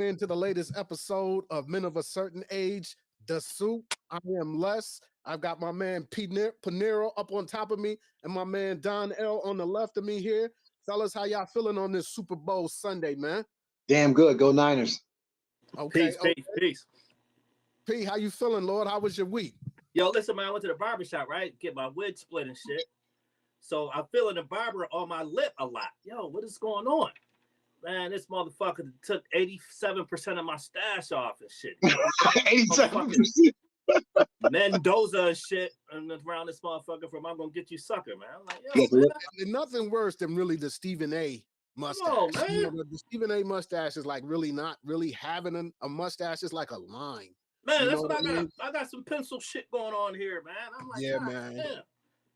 into the latest episode of Men of a Certain Age, The Soup. I am Les. I've got my man Panero up on top of me and my man Don L on the left of me here. Fellas, how y'all feeling on this Super Bowl Sunday, man? Damn good. Go Niners. Okay. Peace. P, how you feeling, Lord? How was your week? Yo, listen, man, I went to the barbershop, right? Get my wig split and shit. So I'm feeling the barber on my lip a lot. Yo, what is going on? Man, this motherfucker took 87% of my stash off and shit. 87%. Mendoza and shit and around this motherfucker from I'm gonna get you sucker, man. I'm like, yo, man. Nothing worse than really the Stephen A mustache. On, man. You know, the Stephen A mustache is like really not really having a mustache. It's like a line. Man, that's what I got. I got some pencil shit going on here, man. I'm like, yeah, man. Damn.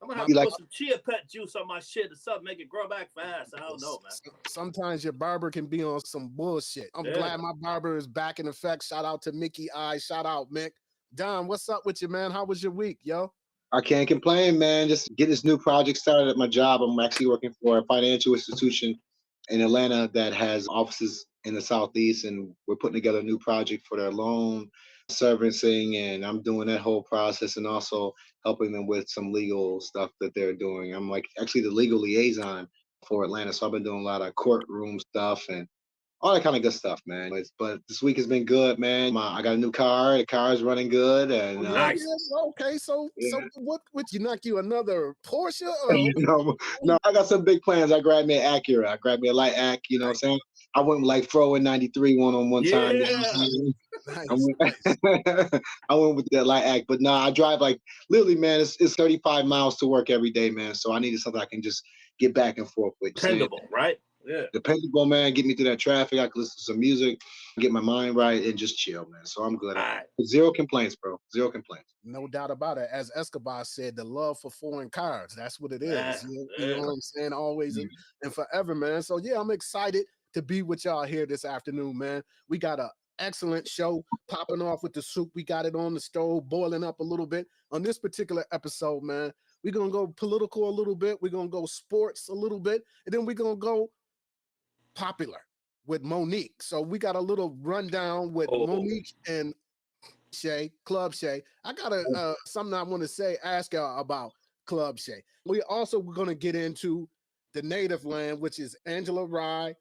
I'm gonna have to put some chia pet juice on my shit or something, make it grow back fast. I don't know, man. Sometimes your barber can be on some bullshit. I'm glad my barber is back in effect. Shout out to Mickey I. Shout out, Mick. Don, what's up with you, man? How was your week, yo? I can't complain, man. Just getting this new project started at my job. I'm actually working for a financial institution in Atlanta that has offices in the Southeast, and we're putting together a new project for their loan servicing, and I'm doing that whole process and also helping them with some legal stuff that they're doing. I'm like actually the legal liaison for Atlanta, so I've been doing a lot of courtroom stuff and all that kind of good stuff, man. But this week has been good, man. I got a new car. The car is running good. And nice. Okay, so what would you knock you another Porsche? Or? No, I got some big plans. I grabbed me an Acura. I grabbed me a light Ac. You know what I'm saying? I went like throwing 93 one time. You know nice. I went with that light Ac. But no, I drive like literally, man. It's 35 miles to work every day, man. So I needed something I can just get back and forth with. Dependable, right? Yeah. Dependable, man. Get me through that traffic. I can listen to some music, get my mind right, and just chill, man. So I'm good. Right. Zero complaints, bro. Zero complaints. No doubt about it. As Escobar said, the love for foreign cars. That's what it is. You know what I'm saying? Always and forever, man. So yeah, I'm excited to be with y'all here this afternoon, man. We got an excellent show popping off with the soup. We got it on the stove, boiling up a little bit. On this particular episode, man, we're going to go political a little bit. We're going to go sports a little bit. And then we're going to go popular with Monique. So we got a little rundown with Monique and Shay, Club Shay. I got something I want to ask y'all about Club Shay. We're going to get into the native land, which is Angela Rye,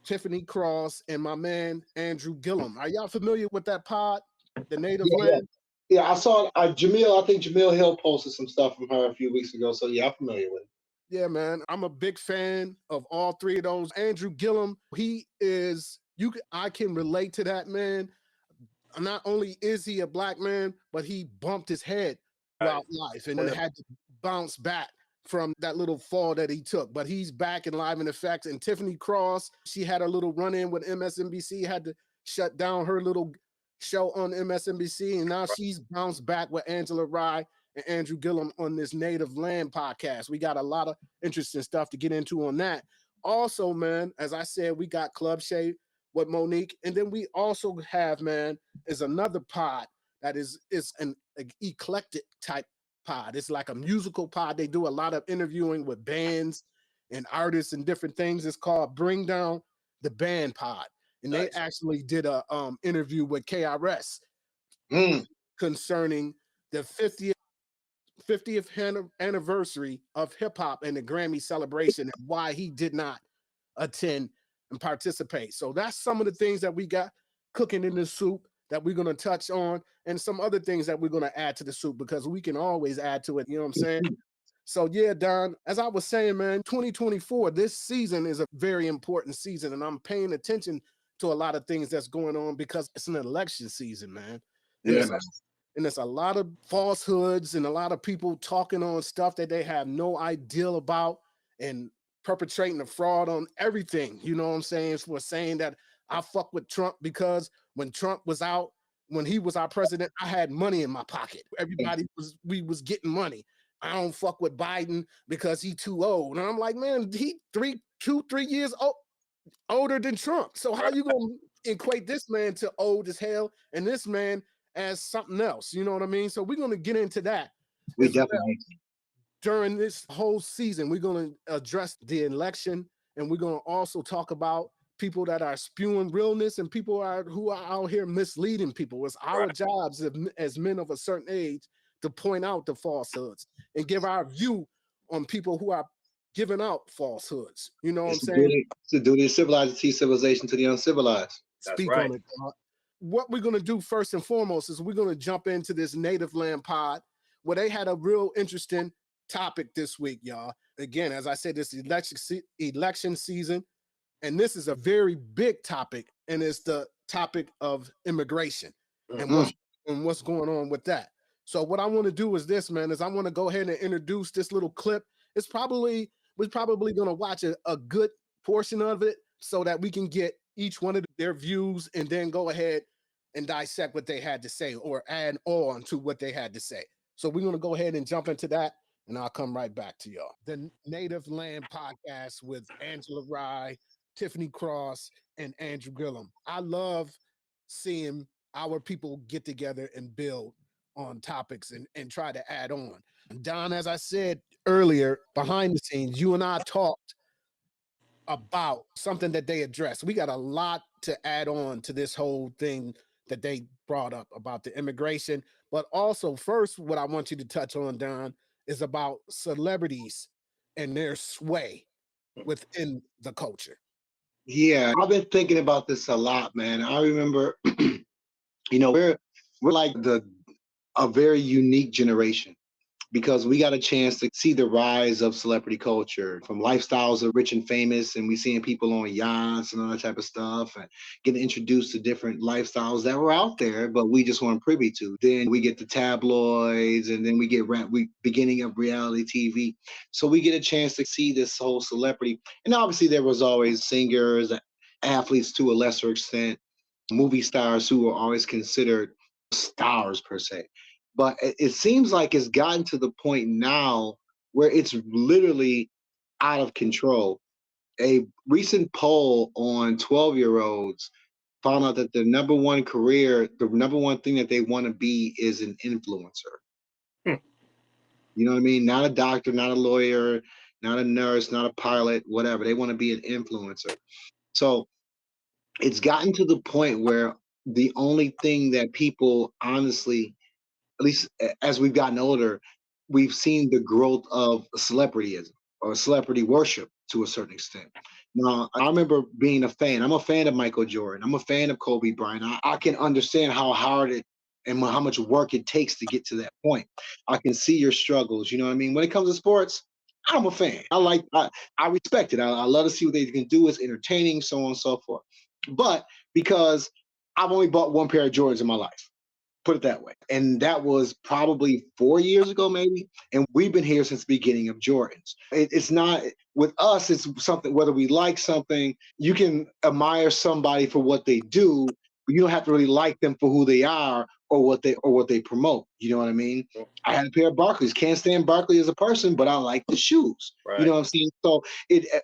Tiffany Cross, and my man Andrew Gillum. Are y'all familiar with that pod, the native land? Yeah, I saw Jamil. I think Jamil Hill posted some stuff from her a few weeks ago. So yeah, I'm familiar with it. Yeah, man. I'm a big fan of all three of those. Andrew Gillum, I can relate to that, man. Not only is he a black man, but he bumped his head throughout life and had to bounce back from that little fall that he took. But he's back and live in effect. And Tiffany Cross, she had a little run-in with MSNBC, had to shut down her little show on MSNBC, and now she's bounced back with Angela Rye and Andrew Gillum on this Native Land podcast. We got a lot of interesting stuff to get into on that. Also, man, as I said, we got Club Shay with Monique, and then we also have, man, is another pod that is an eclectic type pod. It's like a musical pod. They do a lot of interviewing with bands and artists and different things. It's called Bring Down the Band Pod. And they actually did a interview with KRS concerning the 50th anniversary of hip hop and the Grammy celebration and why he did not attend and participate. So that's some of the things that we got cooking in the soup that we're going to touch on, and some other things that we're going to add to the soup because we can always add to it. You know what I'm saying? So yeah, Don, as I was saying, man, 2024, this season is a very important season, and I'm paying attention to a lot of things that's going on because it's an election season, man. And there's a lot of falsehoods and a lot of people talking on stuff that they have no idea about and perpetrating a fraud on everything. You know what I'm saying? For saying that I fuck with Trump because when Trump was out, when he was our president, I had money in my pocket. We was getting money. I don't fuck with Biden because he too old. And I'm like, man, he 3 years older than Trump. So how you gonna equate this man to old as hell and this man as something else? You know what I mean? So we're gonna get into that. We definitely during this whole season, we're gonna address the election, and we're gonna also talk about people that are spewing realness and people who are out here misleading people. It's our jobs as men of a certain age to point out the falsehoods and give our view on people who are giving out falsehoods. You know what I'm saying? It's the duty of civilized to teach civilization to the uncivilized. Speak on it, God. What we're going to do first and foremost is we're going to jump into this Native Land pod where they had a real interesting topic this week, y'all. Again, as I said, this election season, and this is a very big topic, and it's the topic of immigration and what's going on with that. So what I want to do is this, man, is I want to go ahead and introduce this little clip. We're probably going to watch a good portion of it so that we can get each one of their views and then go ahead and dissect what they had to say or add on to what they had to say. So we're going to go ahead and jump into that, and I'll come right back to y'all. The Native Land Podcast with Angela Rye, Tiffany Cross, and Andrew Gillum. I love seeing our people get together and build on topics and try to add on. And Don, as I said earlier, behind the scenes, you and I talked about something that they addressed. We got a lot to add on to this whole thing that they brought up about the immigration. But also, first, what I want you to touch on, Don, is about celebrities and their sway within the culture. Yeah, I've been thinking about this a lot, man. I remember, we're like a very unique generation because we got a chance to see the rise of celebrity culture from lifestyles of rich and famous, and we seeing people on yachts and all that type of stuff and getting introduced to different lifestyles that were out there, but we just weren't privy to. Then we get the tabloids, and then we get beginning of reality TV. So we get a chance to see this whole celebrity. And obviously there was always singers, athletes to a lesser extent, movie stars who were always considered stars per se. But it seems like it's gotten to the point now where it's literally out of control. A recent poll on 12-year-olds found out that the number one thing that they want to be is an influencer. You know what I mean? Not a doctor, not a lawyer, not a nurse, not a pilot, whatever. They want to be an influencer. So it's gotten to the point where the only thing that people honestly, at least as we've gotten older, we've seen the growth of celebrityism or celebrity worship to a certain extent. Now, I remember being a fan. I'm a fan of Michael Jordan. I'm a fan of Kobe Bryant. I can understand how hard it and how much work it takes to get to that point. I can see your struggles. You know what I mean? When it comes to sports, I'm a fan. I respect it. I love to see what they can do. It's entertaining, so on and so forth. But because I've only bought one pair of Jordans in my life, put it that way. And that was probably 4 years ago, maybe. And we've been here since the beginning of Jordans. It's not, with us, it's something, whether we like something, you can admire somebody for what they do, but you don't have to really like them for who they are or what they promote. You know what I mean? I had a pair of Barclays. Can't stand Barkley as a person, but I like the shoes. Right. You know what I'm saying? So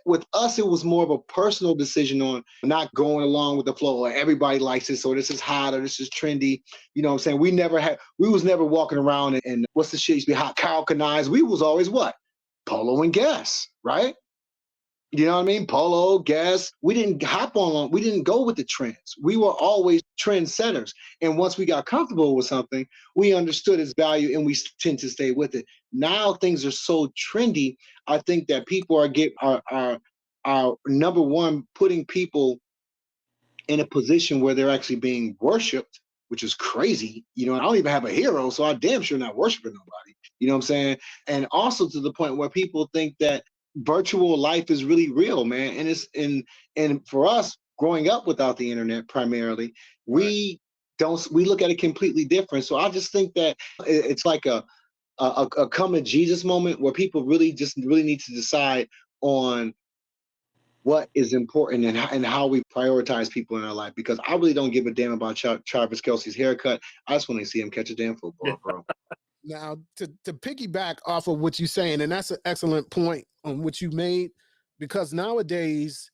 with us, it was more of a personal decision on not going along with the flow, or everybody likes this, or this is hot, or this is trendy. You know what I'm saying? We was never walking around and what's the shit used to be hot? Kyle Kanais. We was always what? Polo and Guess, right? You know what I mean? Polo, Guess. We didn't go with the trends. We were always trendsetters. And once we got comfortable with something, we understood its value and we tend to stay with it. Now things are so trendy. I think that people are number one, putting people in a position where they're actually being worshipped, which is crazy. You know, I don't even have a hero, so I damn sure not worshiping nobody. You know what I'm saying? And also to the point where people think that virtual life is really real, man. And it's and for us growing up without the internet primarily, we look at it completely different. So I just think that it's like a come to Jesus moment where people really need to decide on what is important and how we prioritize people in our life. Because I really don't give a damn about Travis Kelce's haircut. I just want to see him catch a damn football, bro. Now, to piggyback off of what you're saying, and that's an excellent point on what you made, because nowadays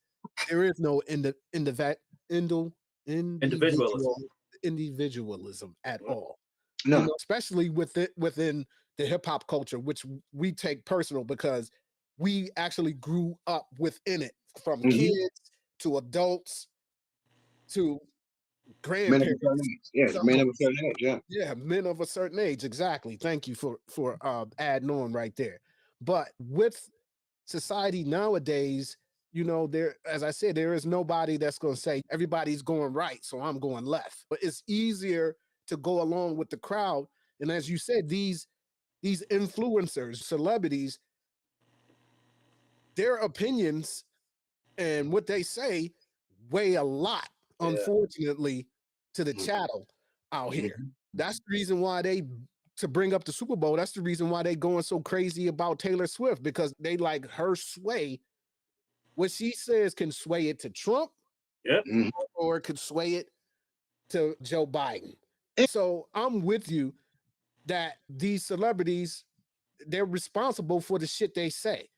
there is no individualism at all. No, you know, especially within the hip hop culture, which we take personal because we actually grew up within it from kids to adults to Men of a grandparents. certain age. Yeah, So, men of a certain age. Yeah. yeah, men of a certain age. Exactly. Thank you for adding on right there. But with society nowadays, you know, there, as I said, there is nobody that's going to say everybody's going right, so I'm going left. But it's easier to go along with the crowd. And as you said, these influencers, celebrities, their opinions and what they say weigh a lot, Yeah. unfortunately, to the Mhm. chattel out here. Mhm. That's the reason why to bring up the Super Bowl, that's the reason why they going so crazy about Taylor Swift, because they like her sway. What she says can sway it to Trump, Yep. Mhm. or it could sway it to Joe Biden. Eh. So I'm with you that these celebrities, they're responsible for the shit they say.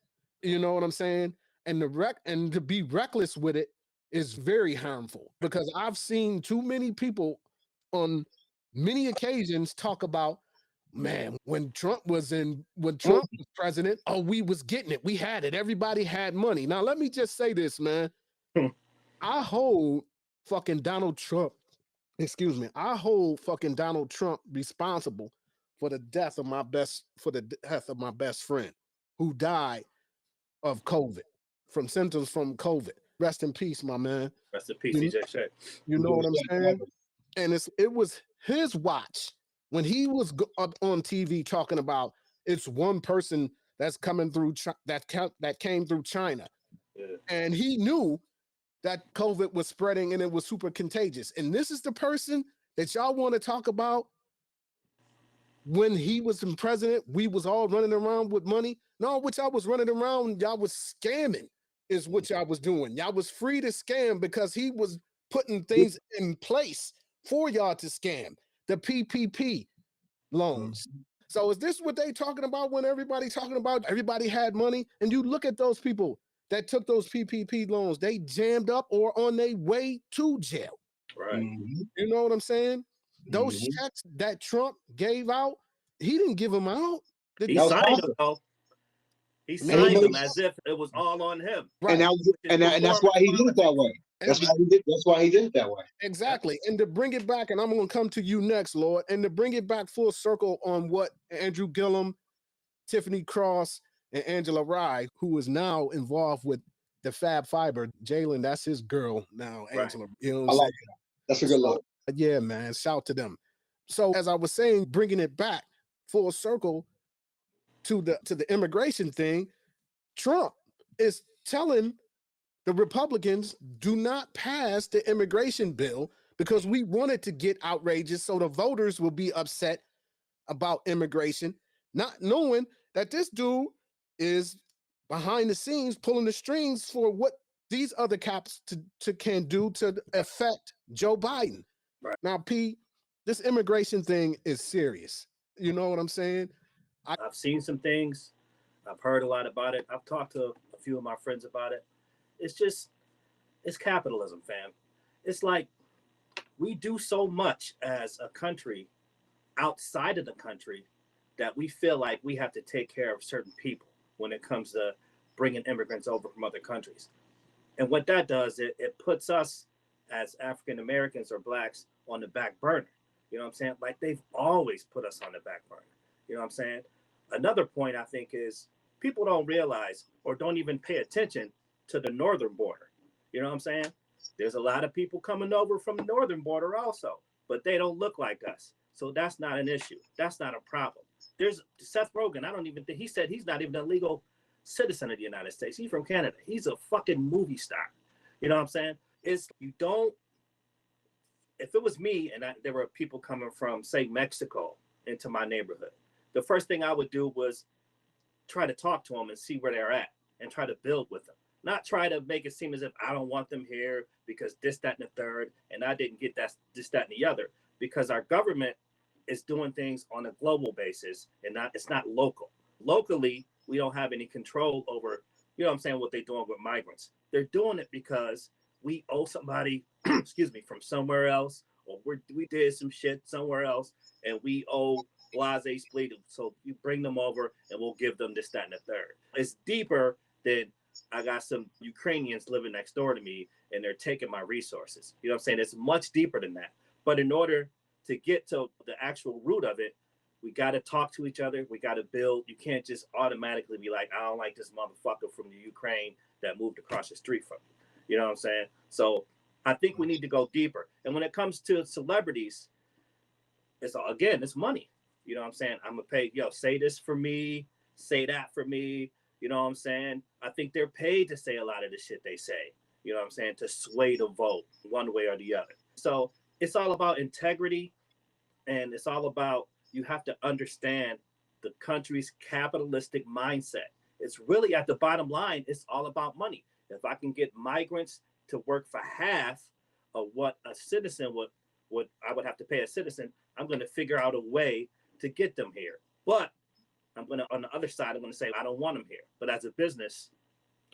You know what I'm saying? And and to be reckless with it is very harmful, because I've seen too many people on many occasions talk about, man, when Trump was president, oh, we was getting it. We had it. Everybody had money. Now let me just say this, man. I hold fucking Donald Trump, excuse me, I hold fucking Donald Trump responsible for the death of my best friend who died of COVID, from symptoms from COVID. Rest in peace, my man. Rest in peace, You, CJ Shay. you know what I'm saying? And it was his watch when he was up on TV talking about it's one person that's coming through that came through China, Yeah. and he knew that COVID was spreading and it was super contagious. And this is the person that y'all want to talk about when he was in president. We was all running around with money. No, which I was running around, y'all was scamming, is what y'all was doing. Y'all was free to scam because he was putting things in place for y'all to scam. The PPP loans. Mhm. So is this what they talking about when everybody talking about everybody had money? And you look at those people that took those PPP loans, they jammed up or on their way to jail. Right. Mhm. You know what I'm saying? Those Mhm. checks that Trump gave out, he didn't give them out. He That was signed them possible. though. He And he signed made them as if it was all on him. and Right. that was and that's why Performance he did it that politics. way. And That's why he did it that way. exactly. And to bring it back, and I'm going to come to you next, Lord, and to bring it back full circle on what Andrew Gillum, Tiffany Cross, and Angela Rye, who is now involved with the Fab Fiber. Jalen, that's his girl now, Right. Angela. You know what I I'm like saying? that. That's a good look. Yeah, man. Shout to them. So as I was saying, bringing it back full circle to the immigration thing, Trump is telling the Republicans, do not pass the immigration bill because we want it to get outrageous so the voters will be upset about immigration, not knowing that this dude is behind the scenes pulling the strings for what these other cops can do to affect Joe Biden. Right. Now, P, this immigration thing is serious. You know what I'm saying? I've seen some things. I've heard a lot about it. I've talked to a few of my friends about it. It's capitalism, fam. It's like we do so much as a country outside of the country that we feel like we have to take care of certain people when it comes to bringing immigrants over from other countries. And what that does, it puts us as African Americans or blacks on the back burner. You know what I'm saying? Like they've always put us on the back burner. You know what I'm saying? Another point I think is people don't realize or don't even pay attention to the northern border. You know what I'm saying? There's a lot of people coming over from the northern border also, but they don't look like us. So that's not an issue. That's not a problem. There's Seth Rogen. I don't even think he said he's not even a legal citizen of the United States. He's from Canada. He's a fucking movie star. You know what I'm saying? It's you don't. If it was me and there were people coming from, say, Mexico into my neighborhood, the first thing I would do was try to talk to them and see where they're at and try to build with them. Not try to make it seem as if I don't want them here because this, that, and the third, and I didn't get that, this, that, and the other. Because our government is doing things on a global basis and it's not local. Locally, we don't have any control over, you know what I'm saying, what they're doing with migrants. They're doing it because we owe somebody, excuse me, from somewhere else, or we did some shit somewhere else, and we owe blase split. So you bring them over and we'll give them this, that, and the third. It's deeper than I got some Ukrainians living next door to me and they're taking my resources. You know what I'm saying? It's much deeper than that. But in order to get to the actual root of it, we got to talk to each other. We got to build. You can't just automatically be like, I don't like this motherfucker from the Ukraine that moved across the street from you. You know what I'm saying? So I think we need to go deeper. And when it comes to celebrities, it's money. You know what I'm saying? I'm going to pay, say this for me, say that for me. You know what I'm saying? I think they're paid to say a lot of the shit they say. You know what I'm saying? To sway the vote one way or the other. So it's all about integrity, and it's all about, you have to understand the country's capitalistic mindset. It's really, at the bottom line, it's all about money. If I can get migrants to work for half of what a citizen would I would have to pay a citizen, I'm going to figure out a way to get them here. But I'm going to, on the other side, I'm going to say, I don't want them here. But as a business,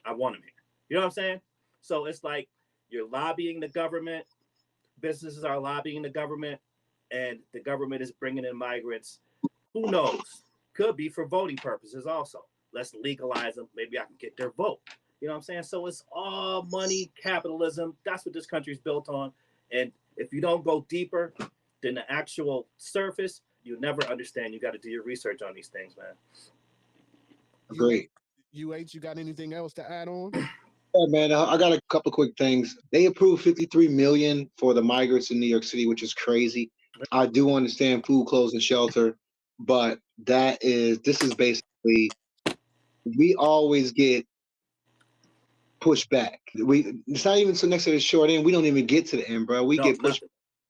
I want them here. You know what I'm saying? So it's like, you're lobbying the government, businesses are lobbying the government, and the government is bringing in migrants. Who knows? Could be for voting purposes also. Let's legalize them. Maybe I can get their vote. You know what I'm saying? So it's all money, capitalism. That's what this country's built on. And if you don't go deeper than the actual surface, you'll never understand. You got to do your research on these things, man. Great. You got anything else to add on? Yeah, man, I got a couple quick things. They approved 53 million for the migrants in New York City, which is crazy. I do understand food, clothes, and shelter, but this is basically, we always get pushed back. It's not even so next to the short end. We don't even get to the end, bro. We get pushed.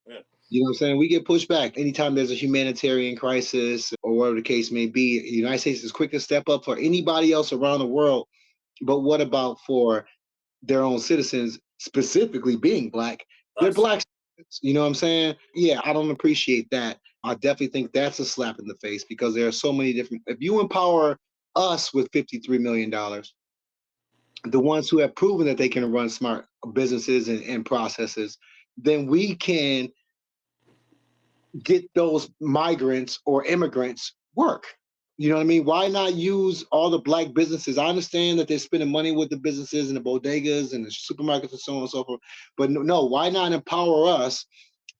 Yeah. You know what I'm saying? We get pushed back anytime there's a humanitarian crisis or whatever the case may be. The United States is quick to step up for anybody else around the world. But what about for their own citizens, specifically being black? They're black citizens, you know what I'm saying? Yeah, I don't appreciate that. I definitely think that's a slap in the face, because there are so many different, if you empower us with $53 million, the ones who have proven that they can run smart businesses and processes, then we can get those migrants or immigrants work. You know what I mean? Why not use all the black businesses? I understand that they're spending money with the businesses and the bodegas and the supermarkets and so on and so forth. But no, why not empower us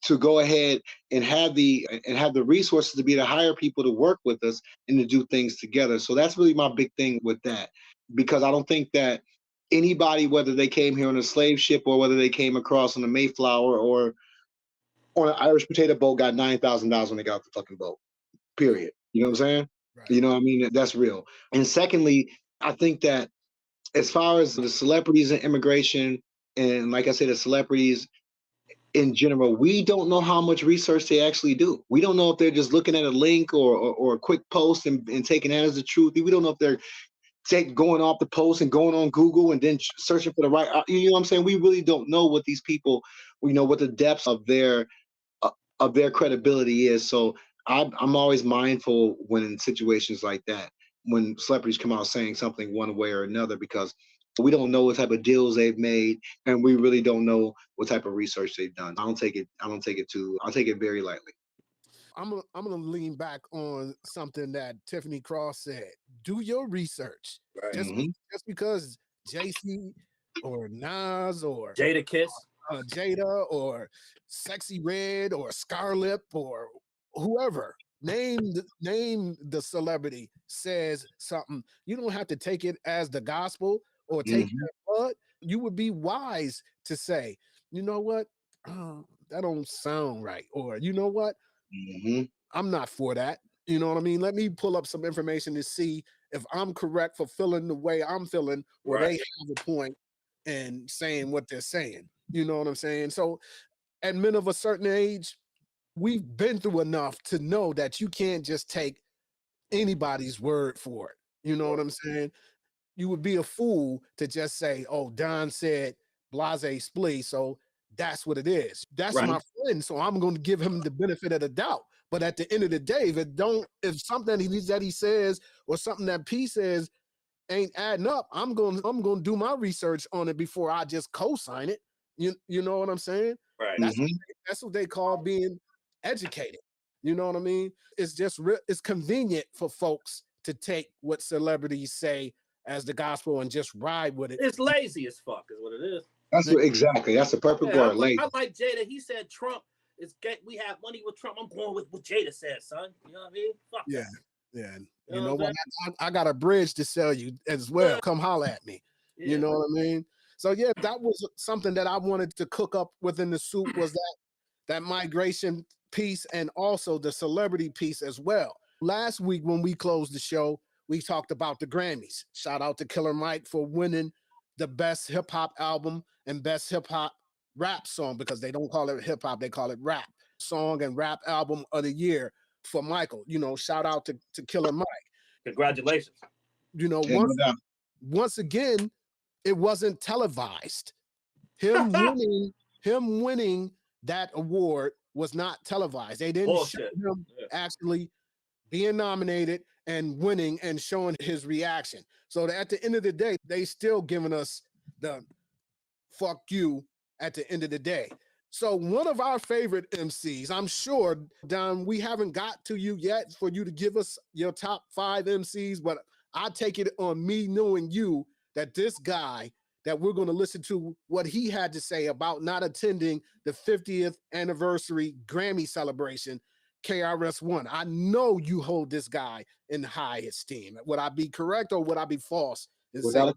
to go ahead and have the resources to be able to hire people to work with us and to do things together? So that's really my big thing with that, because I don't think that anybody, whether they came here on a slave ship or whether they came across on the Mayflower or on an Irish potato boat, got $9,000 when they got off the fucking boat. Period. You know what I'm saying? Right. You know what I mean? That's real. And secondly, I think that as far as the celebrities and immigration, and like I said, the celebrities in general, we don't know how much research they actually do. We don't know if they're just looking at a link or a quick post and taking that as the truth. We don't know if they're going off the post and going on Google and then searching for the right, you know what I'm saying? We really don't know what these people, what the depths of their credibility is. So I'm always mindful when in situations like that, when celebrities come out saying something one way or another, because we don't know what type of deals they've made, and we really don't know what type of research they've done. I'll take it very lightly. I'm gonna lean back on something that Tiffany Cross said. Do your research. Right. Just because JC or Nas or Jada Kiss, Jada or Sexy Red or Scarlett or whoever, name the celebrity says something, you don't have to take it as the gospel or take that blood. You would be wise to say, you know what, that don't sound right, or you know what, I'm not for that. You know what I mean? Let me pull up some information to see if I'm correct for feeling the way I'm feeling, or they have a point and saying what they're saying. You know what I'm saying? So at men of a certain age, we've been through enough to know that you can't just take anybody's word for it. You know what I'm saying? You would be a fool to just say, oh, Don said blase splee, so that's what it is. That's my friend, so I'm going to give him the benefit of the doubt. But at the end of the day, if something that he says or something that P says ain't adding up, I'm going to do my research on it before I just co-sign it. You know what I'm saying? Right. That's what they call being educated. You know what I mean? It's just it's convenient for folks to take what celebrities say as the gospel and just ride with it. It's lazy as fuck is what it is. That's what, exactly. That's the perfect word. Lazy. I like Jada. He said Trump is we have money with Trump. I'm going with what Jada said, son. You know what I mean? Fuck Yeah, that. yeah. You You know know what what? I got a bridge to sell you as well. Come holler at me. Yeah. You know what I mean? So yeah, that was something that I wanted to cook up within the soup, was that migration piece and also the celebrity piece as well. Last week when we closed the show, we talked about the Grammys. Shout out to Killer Mike for winning the best hip hop album and best hip hop rap song, because they don't call it hip hop, they call it rap song and rap album of the year for Michael. You know, shout out to Killer Mike. Congratulations. You know, once again, it wasn't televised. Him winning that award was not televised. They didn't show him actually being nominated and winning and showing his reaction. So at the end of the day, they still giving us the fuck you at the end of the day. So one of our favorite MCs, I'm sure, Don, we haven't got to you yet for you to give us your top 5 MCs, but I take it on me knowing you that this guy that we're going to listen to what he had to say about not attending the 50th anniversary Grammy celebration, KRS One. I know you hold this guy in high esteem. Would I be correct or would I be false? Without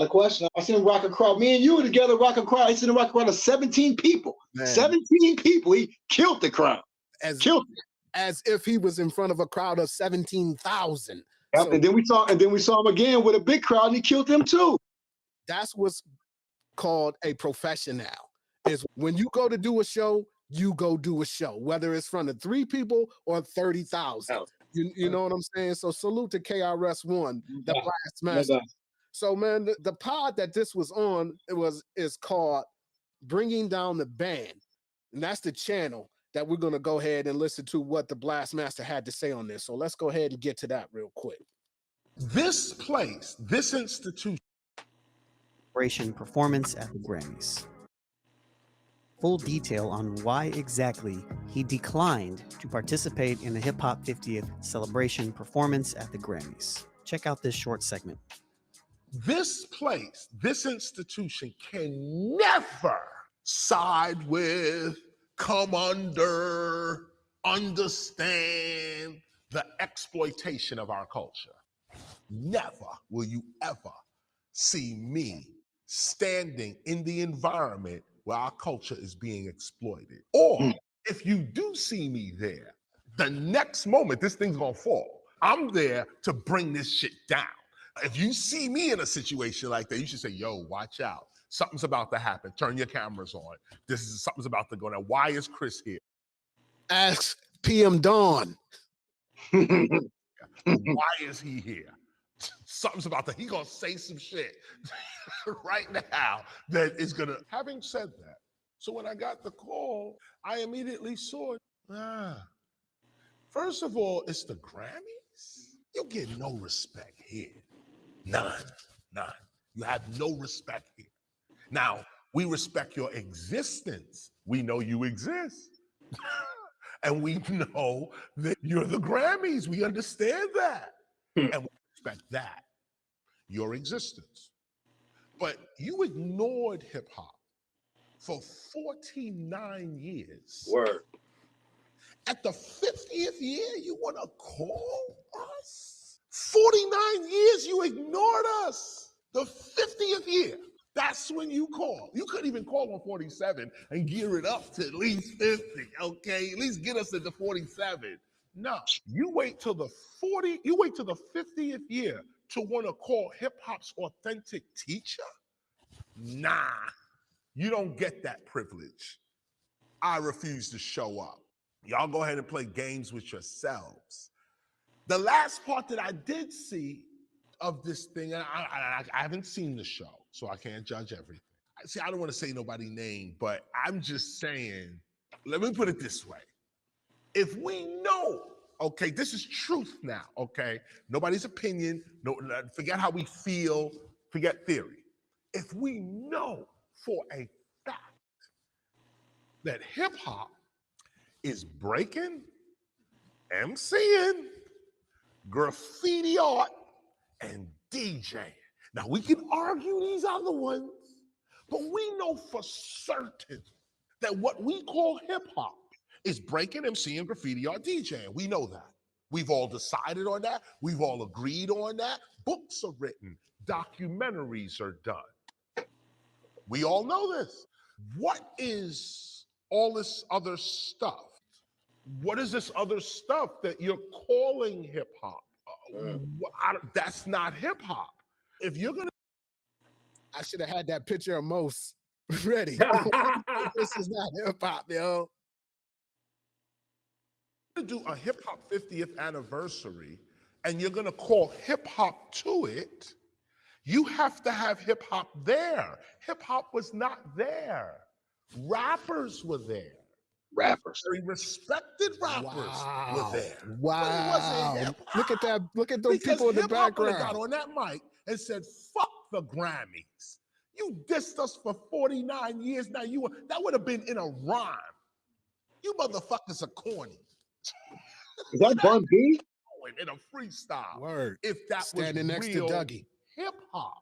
a question. I seen him rock a crowd. Me and you were together rock a crowd. I seen him rock a crowd of 17 people. Man. 17 people. He killed the crowd. As if he was in front of a crowd of 17,000. Yep. So, and then we saw him again with a big crowd, and he killed them too. That's what's called a professional. Is when you go to do a show, you go do a show, whether it's from the 3 people or 30,000. You know what I'm saying? So salute to KRS One, the Blast Master. So man, the pod that this was on, is called Bringing Down the Band. And that's the channel that we're going to go ahead and listen to what the Blast Master had to say on this. So let's go ahead and get to that real quick. This place, this institution. Performance at the Grammys. Full detail on why exactly he declined to participate in the Hip Hop 50th celebration performance at the Grammys. Check out this short segment. This place, this institution can never side with, come under, understand the exploitation of our culture. Never will you ever see me standing in the environment where our culture is being exploited. Or if you do see me there, the next moment this thing's gonna fall. I'm there to bring this shit down. If you see me in a situation like that, you should say, yo, watch out. Something's about to happen. Turn your cameras on. Something's about to go down. Why is Chris here? Ask PM Dawn. Why is he here? Something's about to, he gonna say some shit right now that is gonna, having said that, so when I got the call, I immediately saw it. First of all, it's the Grammys. You get no respect here. None. You have no respect here. Now, we respect your existence. We know you exist. And we know that you're the Grammys. We understand that. And we respect that, your existence. But you ignored hip hop for 49 years. Word. At the 50th year, you want to call us? 49 years you ignored us. The 50th year, that's when you call. You couldn't even call on 47 and gear it up to at least 50, okay? At least get us to the 47. No, you wait till the 50th year to want to call hip hop's authentic teacher? Nah, you don't get that privilege. I refuse to show up. Y'all go ahead and play games with yourselves. The last part that I did see of this thing, and I haven't seen the show, so I can't judge everything. See, I don't want to say nobody's name, but I'm just saying, let me put it this way. If we know, okay, this is truth now, okay? Nobody's opinion, forget how we feel, forget theory. If we know for a fact that hip hop is breaking, MCing, graffiti art, and DJing. Now we can argue these other ones, But we know for certain that what we call hip hop is breaking, MCing, graffiti, or DJing. We know that. We've all decided on that. We've all agreed on that. Books are written, documentaries are done. We all know this. What is all this other stuff? What is this other stuff that you're calling hip hop? That's not hip hop. If you're gonna, I should have had that picture of Most ready. This is not hip hop, yo. do a hip hop 50th anniversary and you're gonna call hip hop to it, you have to have hip hop there. Hip hop was not there. Rappers were there. Rappers. Very respected rappers were there. Wow. But it wasn't hip hop. Look at that. Look at those Because people in the hip hop would have background. got on that mic and said, fuck the Grammys. You dissed us for 49 years. Now that would have been in a rhyme. You motherfuckers are corny. Is that Bun B? In a freestyle. Word. If that Standing was next real to Dougie. hip hop.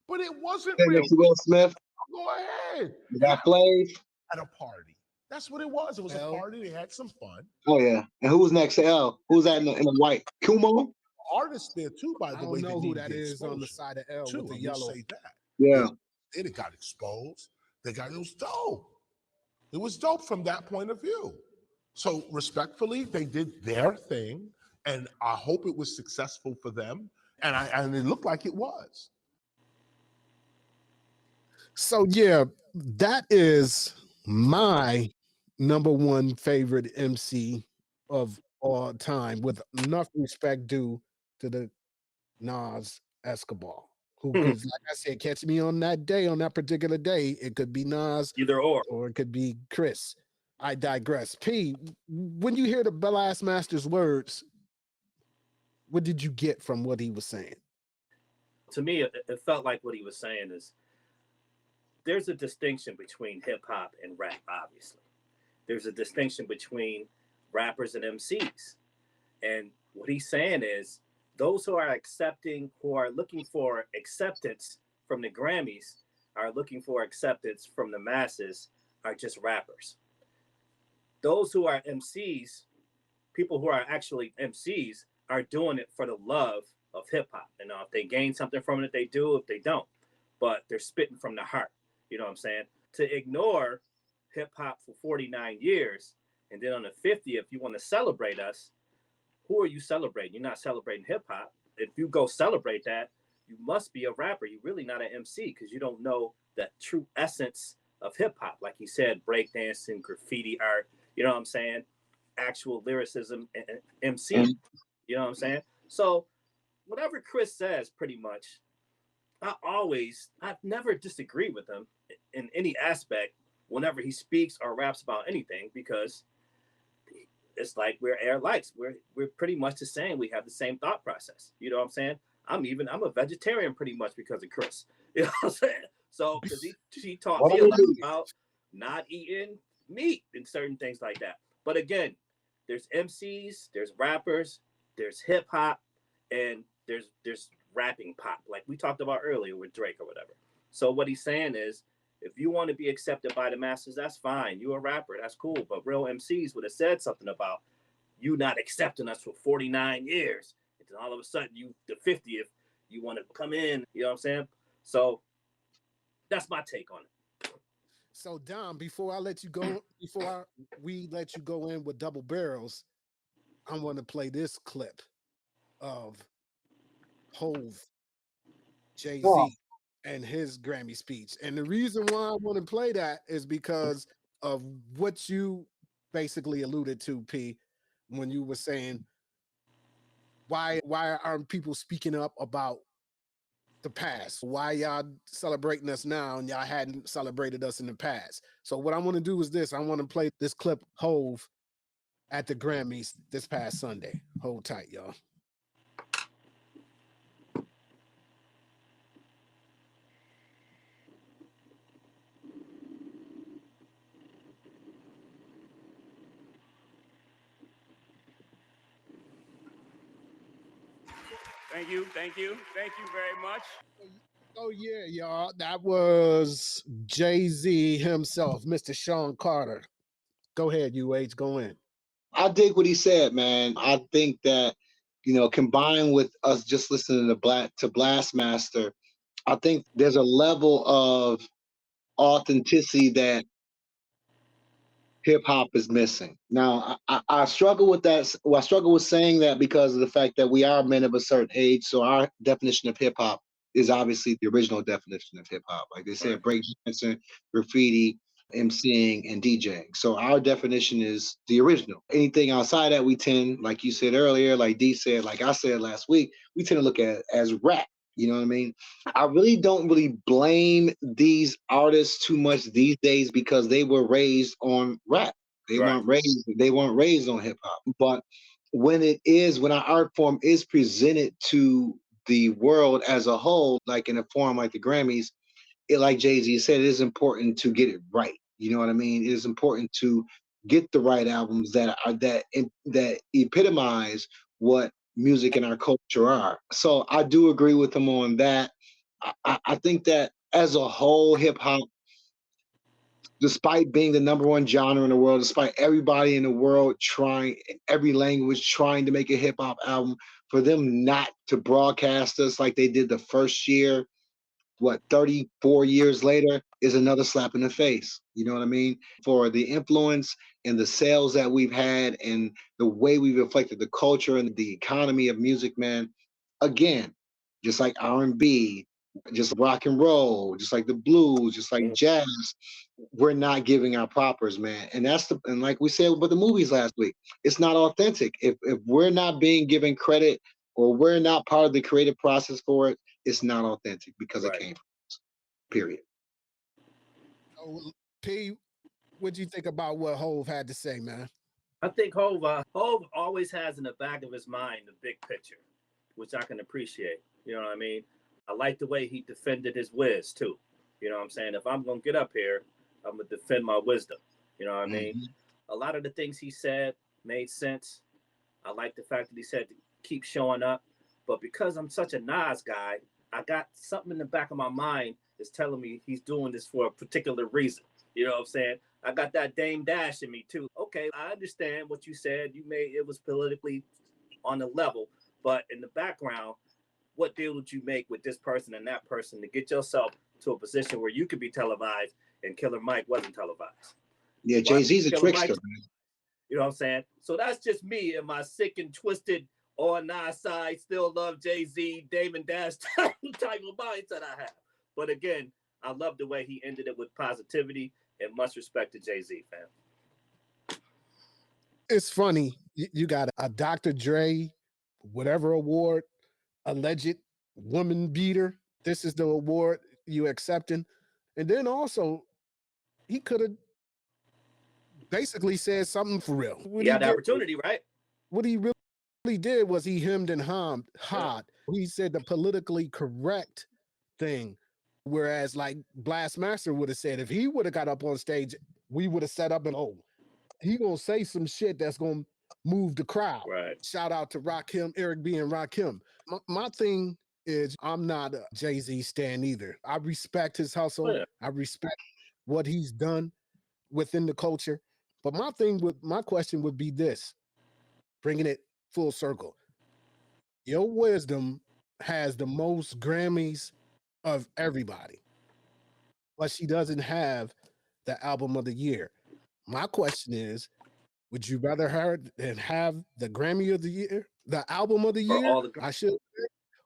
But it wasn't Hey, real. next to Will Smith. Go ahead. You got Flav. At a party. That's what it was. It was a party. They had some fun. Oh yeah. And who was next to L? Who was that in the white? Kumo? Artists there too, by the way. I don't know who that is on the side of L with the yellow. Say that. Yeah. They got exposed. It was dope. It was dope from that point of view. So respectfully, they did their thing, and I hope it was successful for them. And it looked like it was. So yeah, that is my number one favorite MC of all time, with enough respect due to the Nas Escobar, who could, like I said, catch me on that day, on that particular day. It could be Nas, Either or it could be Chris. I digress. P, when you hear the Blast Master's words, what did you get from what he was saying? To me, it felt like what he was saying is there's a distinction between hip hop and rap, obviously. There's a distinction between rappers and MCs. And what he's saying is those who are looking for acceptance from the Grammys, are looking for acceptance from the masses, are just rappers. Those who are MCs, people who are actually MCs, are doing it for the love of hip hop. And if they gain something from it, they do. If they don't, but they're spitting from the heart. You know what I'm saying? To ignore hip hop for 49 years, and then on the 50th, you want to celebrate us. Who are you celebrating? You're not celebrating hip hop. If you go celebrate that, you must be a rapper. You're really not an MC because you don't know the true essence of hip hop. Like he said, breakdancing, graffiti art, you know what I'm saying? Actual lyricism and MC, you know what I'm saying? So whatever Chris says, pretty much, I've never disagreed with him in any aspect whenever he speaks or raps about anything, because it's like we're air lights. We're pretty much the same. We have the same thought process. You know what I'm saying? I'm a vegetarian pretty much because of Chris. You know what I'm saying? So because he taught me a lot about not eating meat and certain things like that. But again, there's MCs, there's rappers, there's hip hop, and there's rapping pop, like we talked about earlier with Drake or whatever. So what he's saying is, if you want to be accepted by the masses, that's fine. You're a rapper, that's cool. But real MCs would have said something about you not accepting us for 49 years. And then all of a sudden, the 50th, you want to come in. You know what I'm saying? So that's my take on it. So Dom, before we let you go in with double barrels, I want to play this clip of Hove, Jay-Z, and his Grammy speech. And the reason why I want to play that is because of what you basically alluded to, P, when you were saying, why aren't people speaking up about the past? Why y'all celebrating us now and y'all hadn't celebrated us in the past? So what I want to do is this. I want to play this clip, Hove, at the Grammys this past Sunday. Hold tight, y'all. Thank you very much. Oh yeah, y'all. That was Jay-Z himself, Mr. Sean Carter. Go ahead, UH. Go in. I dig what he said, man. I think that, combined with us just listening to Blastmaster, I think there's a level of authenticity that hip hop is missing. Now, I struggle with that. Well, I struggle with saying that because of the fact that we are men of a certain age. So our definition of hip hop is obviously the original definition of hip hop. Like they said, breakdancing, graffiti, MCing, and DJing. So our definition is the original. Anything outside that, we tend, like you said earlier, like D said, like I said last week, we tend to look at it as rap. You know what I mean? I really don't really blame these artists too much these days because they were raised on rap. They weren't raised on hip hop. But when our art form is presented to the world as a whole, like in a forum like the Grammys, like Jay-Z said, it is important to get it right. You know what I mean? It is important to get the right albums that epitomize what music and our culture are. So I do agree with him on that. I think that as a whole, hip hop, despite being the number one genre in the world, despite everybody in the world trying, every language trying to make a hip hop album, for them not to broadcast us like they did the first year, 34 years later, is another slap in the face. You know what I mean? For the influence and the sales that we've had and the way we've reflected the culture and the economy of music, man, again, just like R&B, just rock and roll, just like the blues, just like jazz, we're not giving our propers, man. And like we said with the movies last week, it's not authentic. If we're not being given credit or we're not part of the creative process for it, it's not authentic because it came from us. Period. So, P, what'd you think about what Hove had to say, man? I think Hove always has in the back of his mind the big picture, which I can appreciate. You know what I mean? I like the way he defended his whiz too. You know what I'm saying? If I'm gonna get up here, I'm gonna defend my wisdom. You know what I mean? A lot of the things he said made sense. I like the fact that he said to keep showing up. But because I'm such a Nas guy, I got something in the back of my mind that's telling me he's doing this for a particular reason. You know what I'm saying? I got that Dame Dash in me too. Okay, I understand what you said. It was politically on the level, but in the background, what deal would you make with this person and that person to get yourself to a position where you could be televised and Killer Mike wasn't televised? Yeah, Jay-Z's a trickster, man. You know what I'm saying? So that's just me and my sick and twisted on Nas side, still love Jay-Z, Damon Dash type of mindset I have. But again, I love the way he ended it with positivity and much respect to Jay-Z, fam. It's funny. You got a Dr. Dre, whatever award, alleged woman beater. This is the award you accepting. And then also, he could have basically said something for real. He had the opportunity, right? What he really did was he hemmed and hawed. He said the politically correct thing. Whereas like Blastmaster would have said, if he would have got up on stage, we would have set up and he gonna say some shit that's gonna move the crowd. Right. Shout out to Rakim, Eric B and Rakim. My thing is I'm not a Jay-Z stan either. I respect his hustle. Oh, yeah. I respect what he's done within the culture. But my question would be this, bringing it full circle. Your wisdom has the most Grammys of everybody, but she doesn't have the album of the year. My question is, would you rather her than have the Grammy of the year, the album of the year,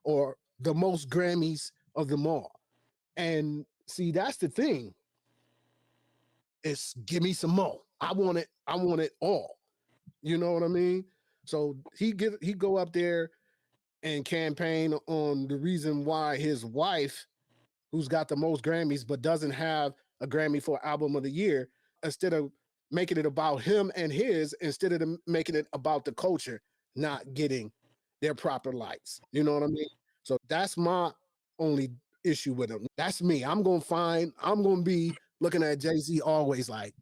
or the most Grammys of them all? And see, that's the thing. It's give me some more. I want it all. You know what I mean? So he go up there and campaign on the reason why his wife, who's got the most Grammys but doesn't have a Grammy for album of the year, instead of making it about him and his, instead of making it about the culture not getting their proper lights. You know what I mean? So that's my only issue with him. That's me. I'm going to be looking at Jay-Z always like,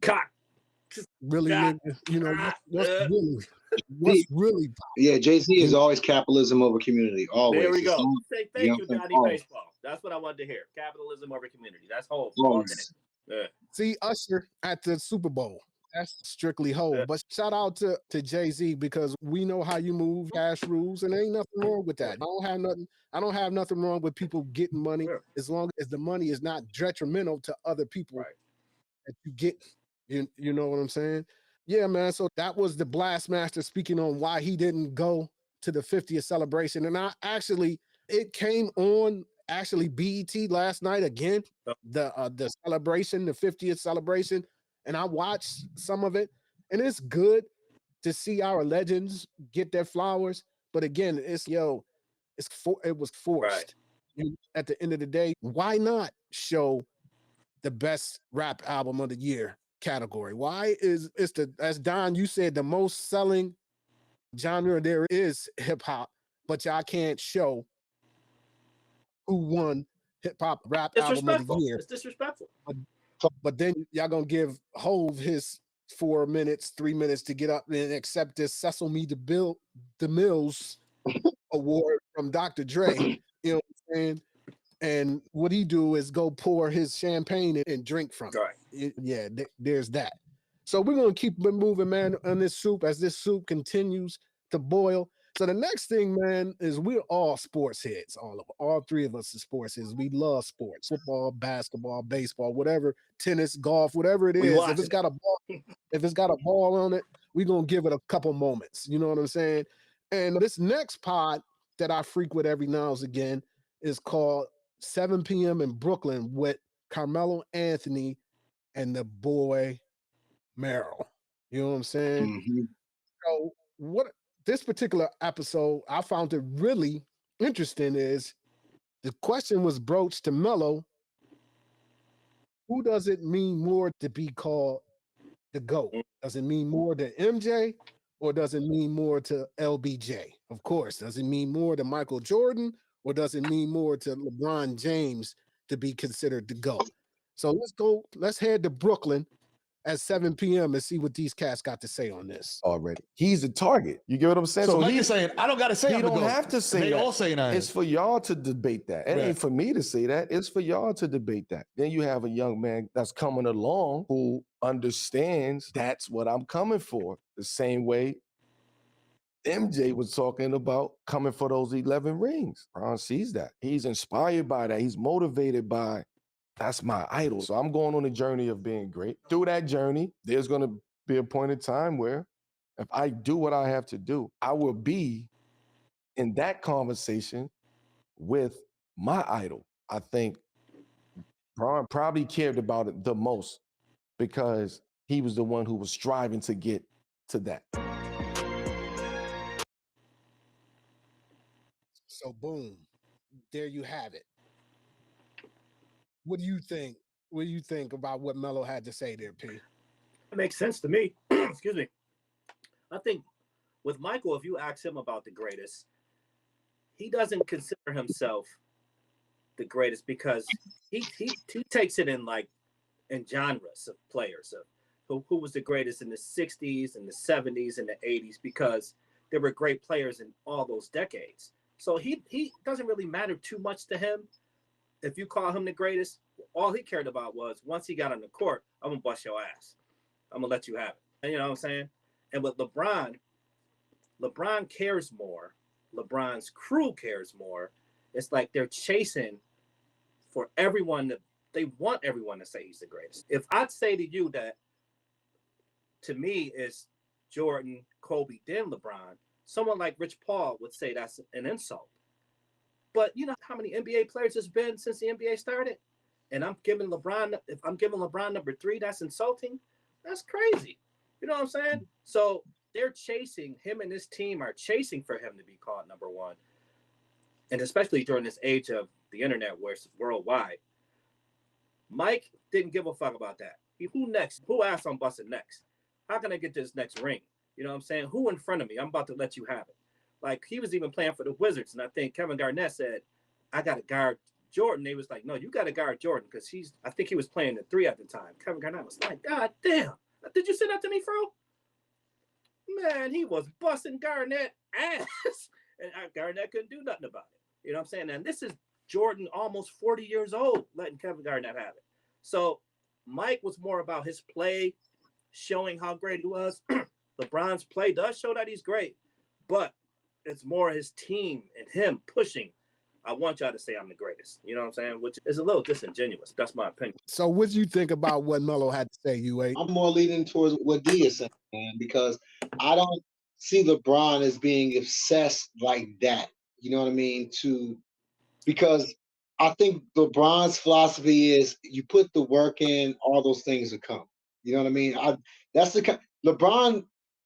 really, nigga, you know, what's really yeah, Jay-Z is always capitalism over community. Always. There we go. Say thank you, Johnny Baseball. That's what I wanted to hear. Capitalism over community. That's whole. Yes. Yeah. See Usher at the Super Bowl. That's strictly Hov. Yeah. But shout out to Jay-Z, because we know how you move, cash rules, and there ain't nothing wrong with that. I don't have nothing wrong with people getting money, Sure. as long as the money is not detrimental to other people Right. that you get. You know what I'm saying? Yeah, man. So that was the Blast Master speaking on why he didn't go to the 50th celebration. And it came on BET last night again, Oh. the celebration, the 50th celebration. And I watched some of it, and it's good to see our legends get their flowers. But again, it was forced. Right. At the end of the day, why not show the best rap album of the year category? Why is as Don, you said, the most selling genre there is hip hop, but y'all can't show who won hip hop rap album of the year? It's disrespectful. But then y'all gonna give Hove his 4 minutes, 3 minutes to get up and accept this Sesame the Mills award from Dr. Dre. You know what I'm saying? And what he do is go pour his champagne and drink from it. Right. There's that. So we're gonna keep it moving, man, on this soup as this soup continues to boil. So the next thing, man, is we're all sports heads. All three of us are sports heads. We love sports: football, basketball, baseball, whatever, tennis, golf, whatever it is. If it's got a ball on it, we're gonna give it a couple moments. You know what I'm saying? And this next pod that I frequent every now and again is called 7 p.m. in Brooklyn with Carmelo Anthony and the boy Mero. You know what I'm saying? Mm-hmm. So what this particular episode I found it really interesting is the question was broached to Mello: who does it mean more to be called the GOAT? Does it mean more to MJ, or does it mean more to LBJ? Of course, does it mean more to Michael Jordan, or does it mean more to LeBron James to be considered the GOAT? So let's head to Brooklyn at 7 p.m. and see what these cats got to say on this. Already, he's the target. You get what I'm saying? So Mike is saying, I don't got to say he I'm the don't GOAT. have to say They that. all saying I am. It's for y'all to debate that. It Right. ain't for me to say that. It's for y'all to debate that. Then you have a young man that's coming along who understands that's what I'm coming for. The same way MJ was talking about coming for those 11 rings. Ron sees that. He's inspired by that. He's motivated by, that's my idol. So I'm going on a journey of being great. Through that journey, there's going to be a point in time where if I do what I have to do, I will be in that conversation with my idol. I think Ron probably cared about it the most because he was the one who was striving to get to that. So boom, there you have it. What do you think? What do you think about what Mello had to say there, P? It makes sense to me. Excuse me. I think with Michael, if you ask him about the greatest, he doesn't consider himself the greatest because he takes it in genres of players of who was the greatest in the 60s and the 70s and the 80s, because there were great players in all those decades. So he doesn't really matter too much to him. If you call him the greatest, all he cared about was once he got on the court, I'm gonna bust your ass. I'm gonna let you have it. And you know what I'm saying? And with LeBron cares more. LeBron's crew cares more. It's like they're chasing for everyone they want everyone to say he's the greatest. If I'd say to you that to me is Jordan, Kobe, then LeBron, someone like Rich Paul would say that's an insult. But you know how many NBA players there's been since the NBA started? And if I'm giving LeBron number 3, that's insulting. That's crazy. You know what I'm saying? So they're chasing, him and his team are chasing for him to be called number 1. And especially during this age of the internet where it's worldwide. Mike didn't give a fuck about that. Who next? Who asked I'm busting next? How can I get this next ring? You know what I'm saying? Who in front of me? I'm about to let you have it. Like, he was even playing for the Wizards, and I think Kevin Garnett said, I got to guard Jordan. They was like, no, you got to guard Jordan, because I think he was playing the 3 at the time. Kevin Garnett was like, God damn. Did you say that to me, Fro? Man, he was busting Garnett ass. And Garnett couldn't do nothing about it. You know what I'm saying? And this is Jordan almost 40 years old, letting Kevin Garnett have it. So Mike was more about his play, showing how great he was. LeBron's play does show that he's great, but it's more his team and him pushing. I want y'all to say I'm the greatest. You know what I'm saying? Which is a little disingenuous. That's my opinion. So what do you think about what Mello had to say, UA? I'm more leaning towards what D is saying, man, because I don't see LeBron as being obsessed like that. You know what I mean? Because I think LeBron's philosophy is you put the work in, all those things will come. You know what I mean? That's the LeBron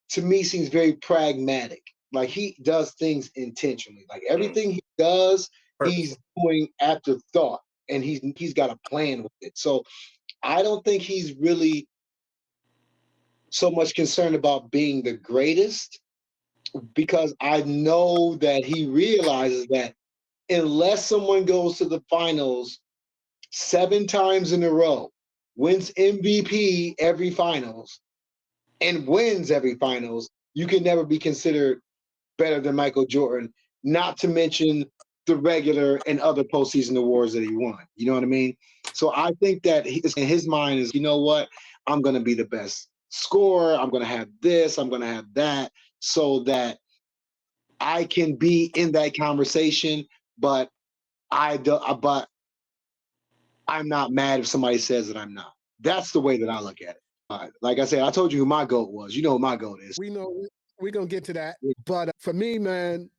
to me seems very pragmatic. Like he does things intentionally. Like everything he does, he's doing after thought, and he's got a plan with it. So I don't think he's really so much concerned about being the greatest, because I know that he realizes that unless someone goes to the finals 7 times in a row, wins MVP every finals, and wins every finals, you can never be considered better than Michael Jordan, not to mention the regular and other postseason awards that he won. You know what I mean? So I think that in his mind is, you know what? I'm going to be the best scorer. I'm going to have this. I'm going to have that, so that I can be in that conversation. But but I'm not mad if somebody says that I'm not. That's the way that I look at it. Like I said, I told you who my GOAT was. You know who my GOAT is. We know we're going to get to that. But for me, man,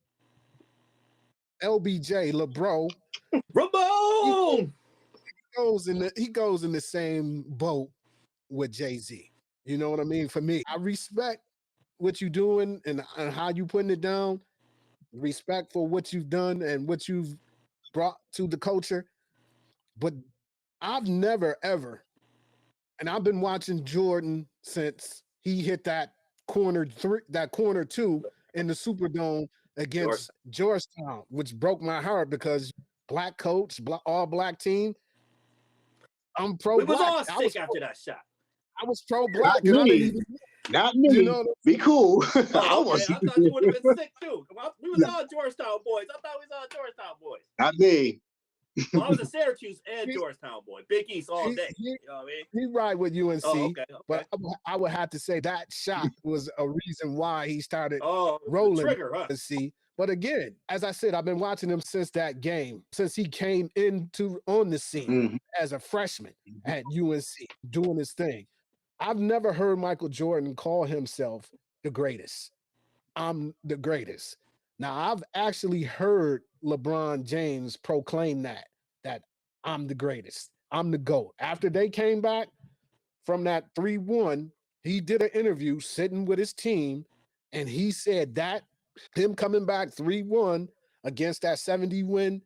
LBJ, LeBro, Ramon! he goes in the same boat with Jay-Z. You know what I mean? For me, I respect what you're doing and how you putting it down. Respect for what you've done and what you've brought to the culture. But I've never, ever, and I've been watching Jordan since he hit that corner 2 in the Superdome against Georgetown, which broke my heart because black coach, all black team. I'm pro black. We was all sick after that shot. I was pro black. Not me. You know, be cool. Oh, okay. I thought you would have been sick too. We was all Georgetown boys. I thought we was all Georgetown boys. Not me. Well, I was a Syracuse and Georgetown boy. Big East all day. You know what I mean? He ride with UNC. Oh, okay. But I would have to say that shot was a reason why he started rolling. Trigger, huh? See. But again, as I said, I've been watching him since that game, since he came on the scene as a freshman at UNC, doing his thing. I've never heard Michael Jordan call himself the greatest. I'm the greatest. Now, I've actually heard LeBron James proclaim that I'm the greatest. I'm the GOAT. After they came back from that 3-1, he did an interview sitting with his team, and he said that him coming back 3-1 against that 70 win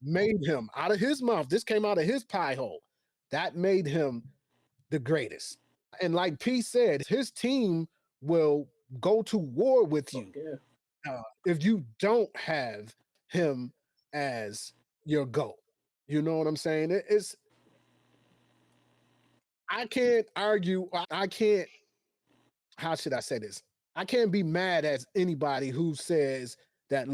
made him, out of his mouth, this came out of his pie hole, that made him the greatest. And like P said, his team will go to war with you if you don't have him as your GOAT. You know what I'm saying? I can't argue. How should I say this? I can't be mad at anybody who says that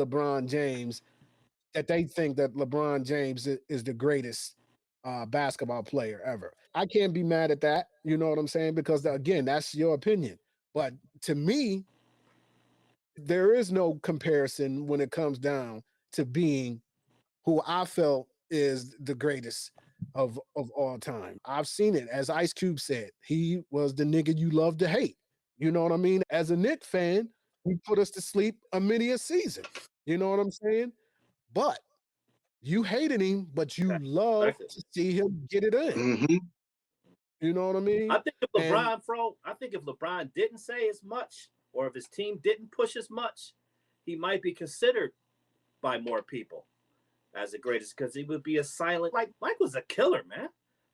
that they think that LeBron James is the greatest basketball player ever. I can't be mad at that. You know what I'm saying? Because again, that's your opinion. But to me, there is no comparison when it comes down to being who I felt is the greatest of all time. I've seen it. As Ice Cube said, he was the nigga you love to hate. You know what I mean? As a Knicks fan, he put us to sleep many a season. You know what I'm saying? But you hated him, but you love to see him get it in. You know what I mean? I think if LeBron didn't say as much, or if his team didn't push as much, he might be considered by more people as the greatest, because he would be a silent, like Mike was a killer, man.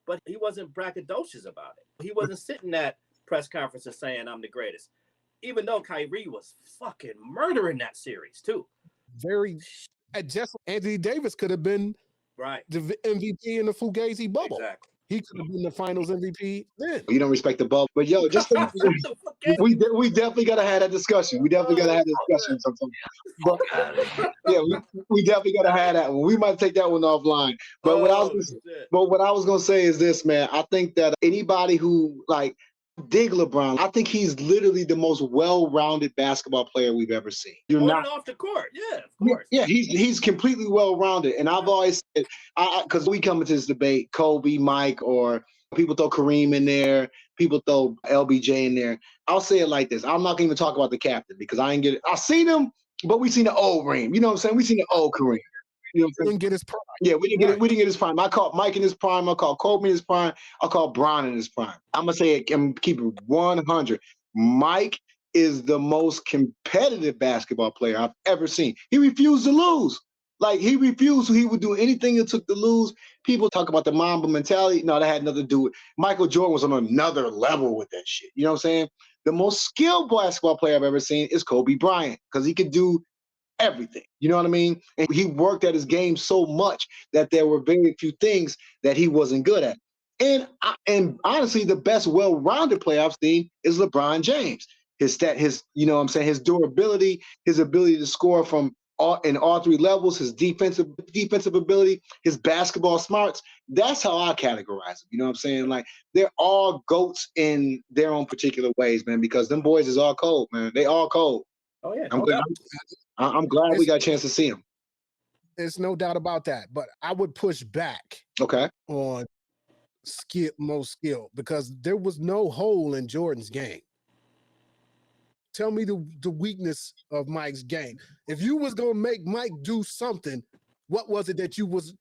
But he wasn't braggadocious about it. He wasn't sitting at press conferences saying I'm the greatest. Even though Kyrie was fucking murdering that series too. Just Anthony Davis could have been the MVP in the Fugazi bubble. Exactly. he could have been the Finals MVP then. You don't respect the bubble, but yo, just we definitely gotta have that discussion. We definitely gotta have that discussion sometime. But yeah, we definitely gotta have that one. We might take that one offline. But what I was gonna say is this, man. I think that anybody who like dig LeBron, I think he's literally the most well-rounded basketball player we've ever seen. You're not off the court, yeah, of course. Yeah, he's completely well-rounded, and I've always said, because we come into this debate, Kobe, Mike, or people throw Kareem in there, people throw LBJ in there. I'll say it like this: I'm not gonna even talk about the captain because I ain't get it. I seen him, but we seen the old Reem. You know what I'm saying? We seen the old Kareem. You know what I'm saying? Didn't get his prime. Yeah, we didn't get his prime. I caught Mike in his prime. I caught Kobe in his prime. I caught Bron in his prime. I'm gonna say it. I'm keep it 100. Mike is the most competitive basketball player I've ever seen. He refused to lose. Like he refused. He would do anything it took to lose. People talk about the Mamba mentality. No, that had nothing to do with Michael Jordan was on another level with that shit. You know what I'm saying? The most skilled basketball player I've ever seen is Kobe Bryant because he could do everything. You know what I mean? And he worked at his game so much that there were very few things that he wasn't good at. And honestly, the best well-rounded player I've seen is LeBron James. His you know what I'm saying, his durability, his ability to score from in all three levels, his defensive ability, his basketball smarts. That's how I categorize him. You know what I'm saying? Like they're all GOATs in their own particular ways, man, because them boys is all cold, man. They all cold. Oh yeah. I'm glad we got a chance to see him. There's no doubt about that. But I would push back on most skill because there was no hole in Jordan's game. Tell me the weakness of Mike's game. If you was gonna make Mike do something, what was it that you was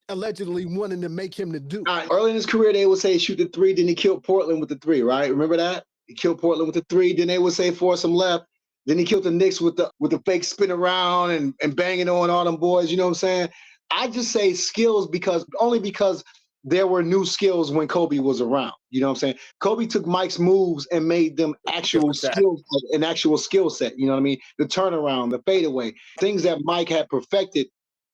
allegedly wanting to make him to do? Early in his career, they would say shoot the three, then he killed Portland with the three, right? Remember that? He killed Portland with the three, then they would say force him left. Then he killed the Knicks with the fake spin around and banging on all them boys. You know what I'm saying? I just say skills because there were new skills when Kobe was around. You know what I'm saying? Kobe took Mike's moves and made them actual skills, an actual skill set. You know what I mean? The turnaround, the fadeaway, things that Mike had perfected.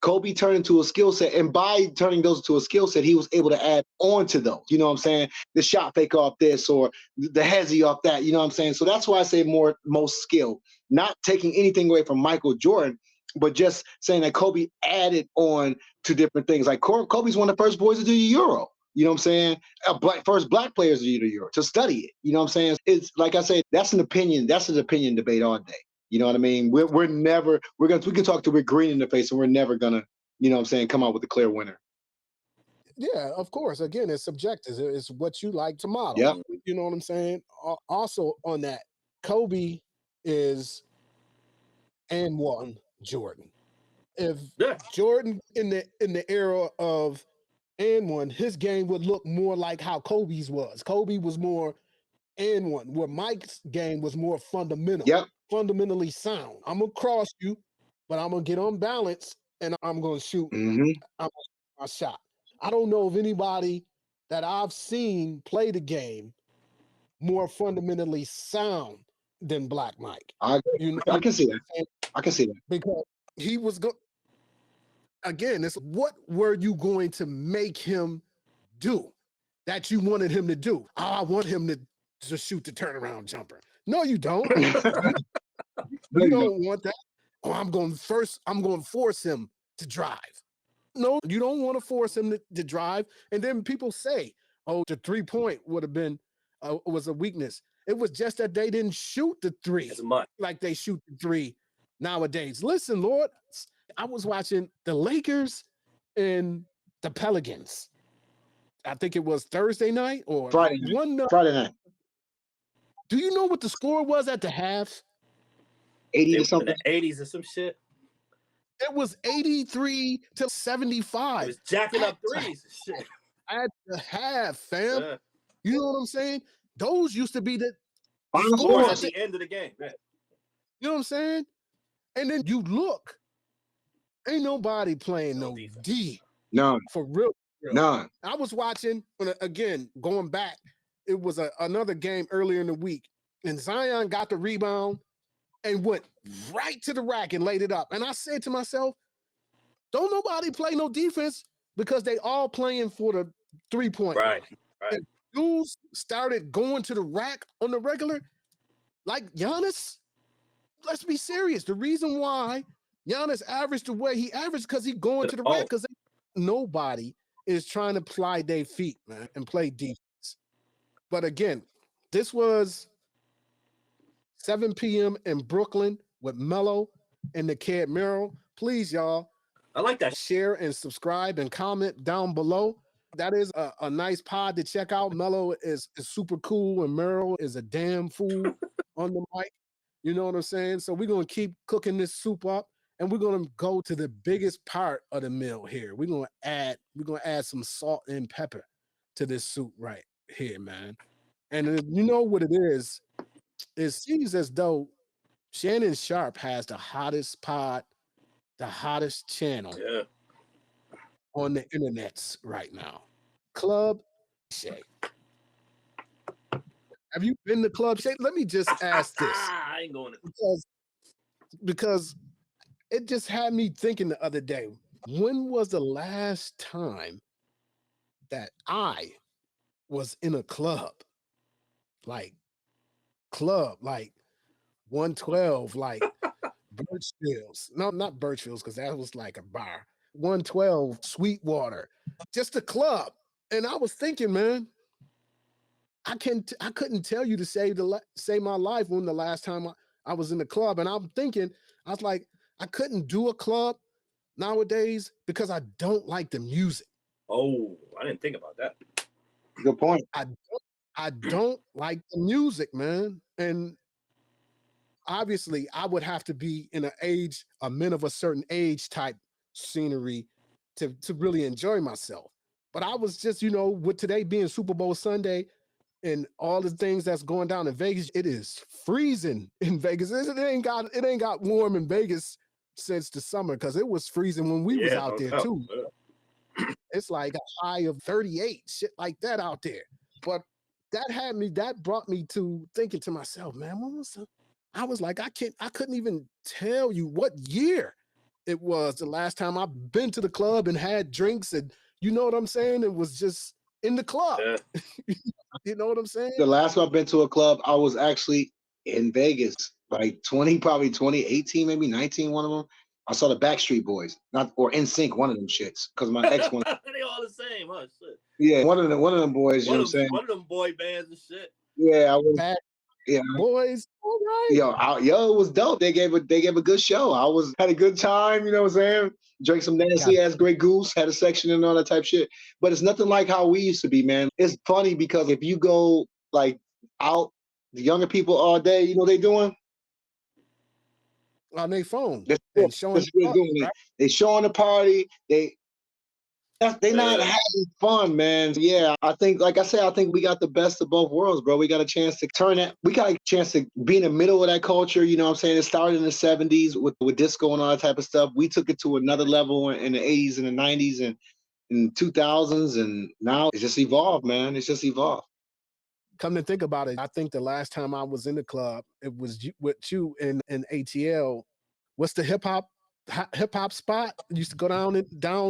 Kobe turned into a skill set, and by turning those to a skill set, he was able to add on to those. You know what I'm saying? The shot fake off this or the hezzy off that. You know what I'm saying? So that's why I say most skill, not taking anything away from Michael Jordan, but just saying that Kobe added on to different things. Like Kobe's one of the first boys to do the Euro. You know what I'm saying? First black players to do the Euro, to study it. You know what I'm saying? It's like I said, that's an opinion. That's an opinion debate all day. You know what I mean? We can talk to Rick Green in the face and we're never gonna, you know what I'm saying, come out with a clear winner. Yeah, of course. Again, it's subjective. It's what you like to model. Yeah. You know what I'm saying? Also on that, Kobe is and one Jordan. If Jordan in the era of and one, his game would look more like how Kobe's was. Kobe was more and one, where Mike's game was more fundamental. Yep. Fundamentally sound. I'm gonna cross you, but I'm gonna get on balance and I'm gonna shoot. I'm gonna shoot my shot. I don't know of anybody that I've seen play the game more fundamentally sound than Black Mike. I can see that. I can see that. Because he was again, it's what were you going to make him do that you wanted him to do? Oh, I want him to shoot the turnaround jumper. No, you don't. You don't want that. Oh, I'm going to force him to drive. No, you don't want to force him to drive. And then people say, oh, the 3-point would have been was a weakness. It was just that they didn't shoot the three like they shoot the three nowadays. Listen, Lord, I was watching the Lakers and the Pelicans. I think it was Thursday night or Friday night. Do you know what the score was at the half? 80 or something. 80s or some shit. It was 83 to 75. It was jacking up threes and shit. At the half, fam. Yeah. You know what I'm saying? Those used to be the score at the end of the game. Right. You know what I'm saying? And then you look, ain't nobody playing no D. No. For real. No. I was watching, again, going back, it was another game earlier in the week, and Zion got the rebound and went right to the rack and laid it up. And I said to myself, don't nobody play no defense because they all playing for 3-point Right, line. right. If dudes started going to the rack on the regular, like Giannis, let's be serious. The reason why Giannis averaged the way he averaged because he going to the rack because nobody is trying to ply their feet, man, and play defense. But again, this was 7 p.m. in Brooklyn with Mello and the Kid Mero. Please, y'all, I like that. share and subscribe and comment down below. That is a nice pod to check out. Mello is super cool, and Mero is a damn fool on the mic. You know what I'm saying? So we're gonna keep cooking this soup up, and we're gonna go to the biggest part of the meal here. We're gonna add some salt and pepper to this soup right here, man. And you know what it is? It seems as though Shannon Sharp has the hottest pod, the hottest channel on the internets right now. Club Shay. Have you been to Club Shay? Let me just ask this. I ain't going because it just had me thinking the other day. When was the last time that I was in a club? Like 112, like Birchfields. No, not Birchfields, because that was like a bar. 112 Sweetwater, just a club. And I was thinking, man, I couldn't tell you to save my life when the last time I was in the club. And I'm thinking, I was like, I couldn't do a club nowadays because I don't like the music. Oh, I didn't think about that. Good point. I don't like the music, man. And obviously I would have to be in a men of a certain age type scenery to really enjoy myself. But I was just, with today being Super Bowl Sunday and all the things that's going down in Vegas, it is freezing in Vegas. It ain't got warm in Vegas since the summer because it was freezing when we was out there too. It's like a high of 38, shit like that out there. But that brought me to thinking to myself, man, I was like, I couldn't even tell you what year it was the last time I've been to the club and had drinks, and you know what I'm saying? It was just in the club. You know what I'm saying? The last time I've been to a club, I was actually in Vegas, like probably 2018, maybe 19, one of them. I saw the Backstreet Boys, or NSYNC, one of them shits, because my ex one. They all the same, huh? Shit. Yeah, one of them boys. You know what I'm saying? One of them boy bands and shit. Yeah, I was. Bad Yeah, boys. All right. Yo, it was dope. They gave a good show. Had a good time. You know what I'm saying? Drank some nasty ass Grey Goose. Had a section and all that type shit. But it's nothing like how we used to be, man. It's funny because if you go like out, the younger people all day, you know what they doing? On their phone. And showing they showing the party. They not having fun, man. Yeah, I think, like I said, I think we got the best of both worlds, bro. We got a chance to we got a chance to be in the middle of that culture. You know what I'm saying? It started in the 70s with disco and all that type of stuff. We took it to another level in the 80s and the 90s and in 2000s, and now it's just evolved, man. It's just evolved. Come to think about it, I think the last time I was in the club, it was with you in ATL. What's the hip hop spot? Used to go down.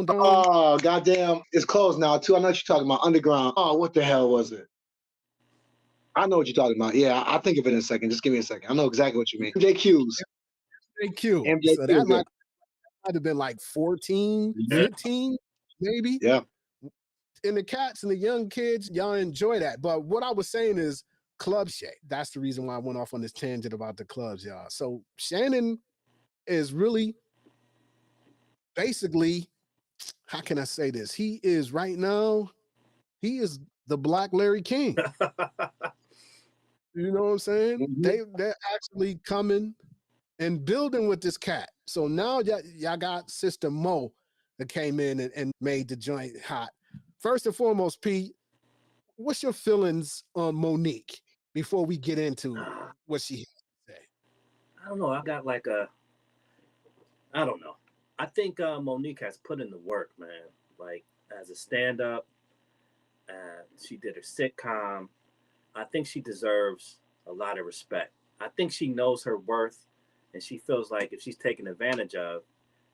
Oh, goddamn. It's closed now, too. I know what you're talking about. Underground. Oh, what the hell was it? I know what you're talking about. Yeah, I'll think of it in a second. Just give me a second. I know exactly what you mean. MJQ's. MJQ. So that might have been like 14, 15, maybe. Yeah. And the cats and the young kids, y'all enjoy that. But what I was saying is Club Shay. That's the reason why I went off on this tangent about the clubs, y'all. So Shannon is really basically, how can I say this? He is right now, he is the Black Larry King. You know what I'm saying? Mm-hmm. They're actually coming and building with this cat. So now y'all got Sister Mo that came in and made the joint hot. First and foremost, Pete, what's your feelings on Monique before we get into what she has to say? I don't know. I got like I don't know. I think Monique has put in the work, man. Like as a stand-up, she did her sitcom. I think she deserves a lot of respect. I think she knows her worth, and she feels like if she's taken advantage of,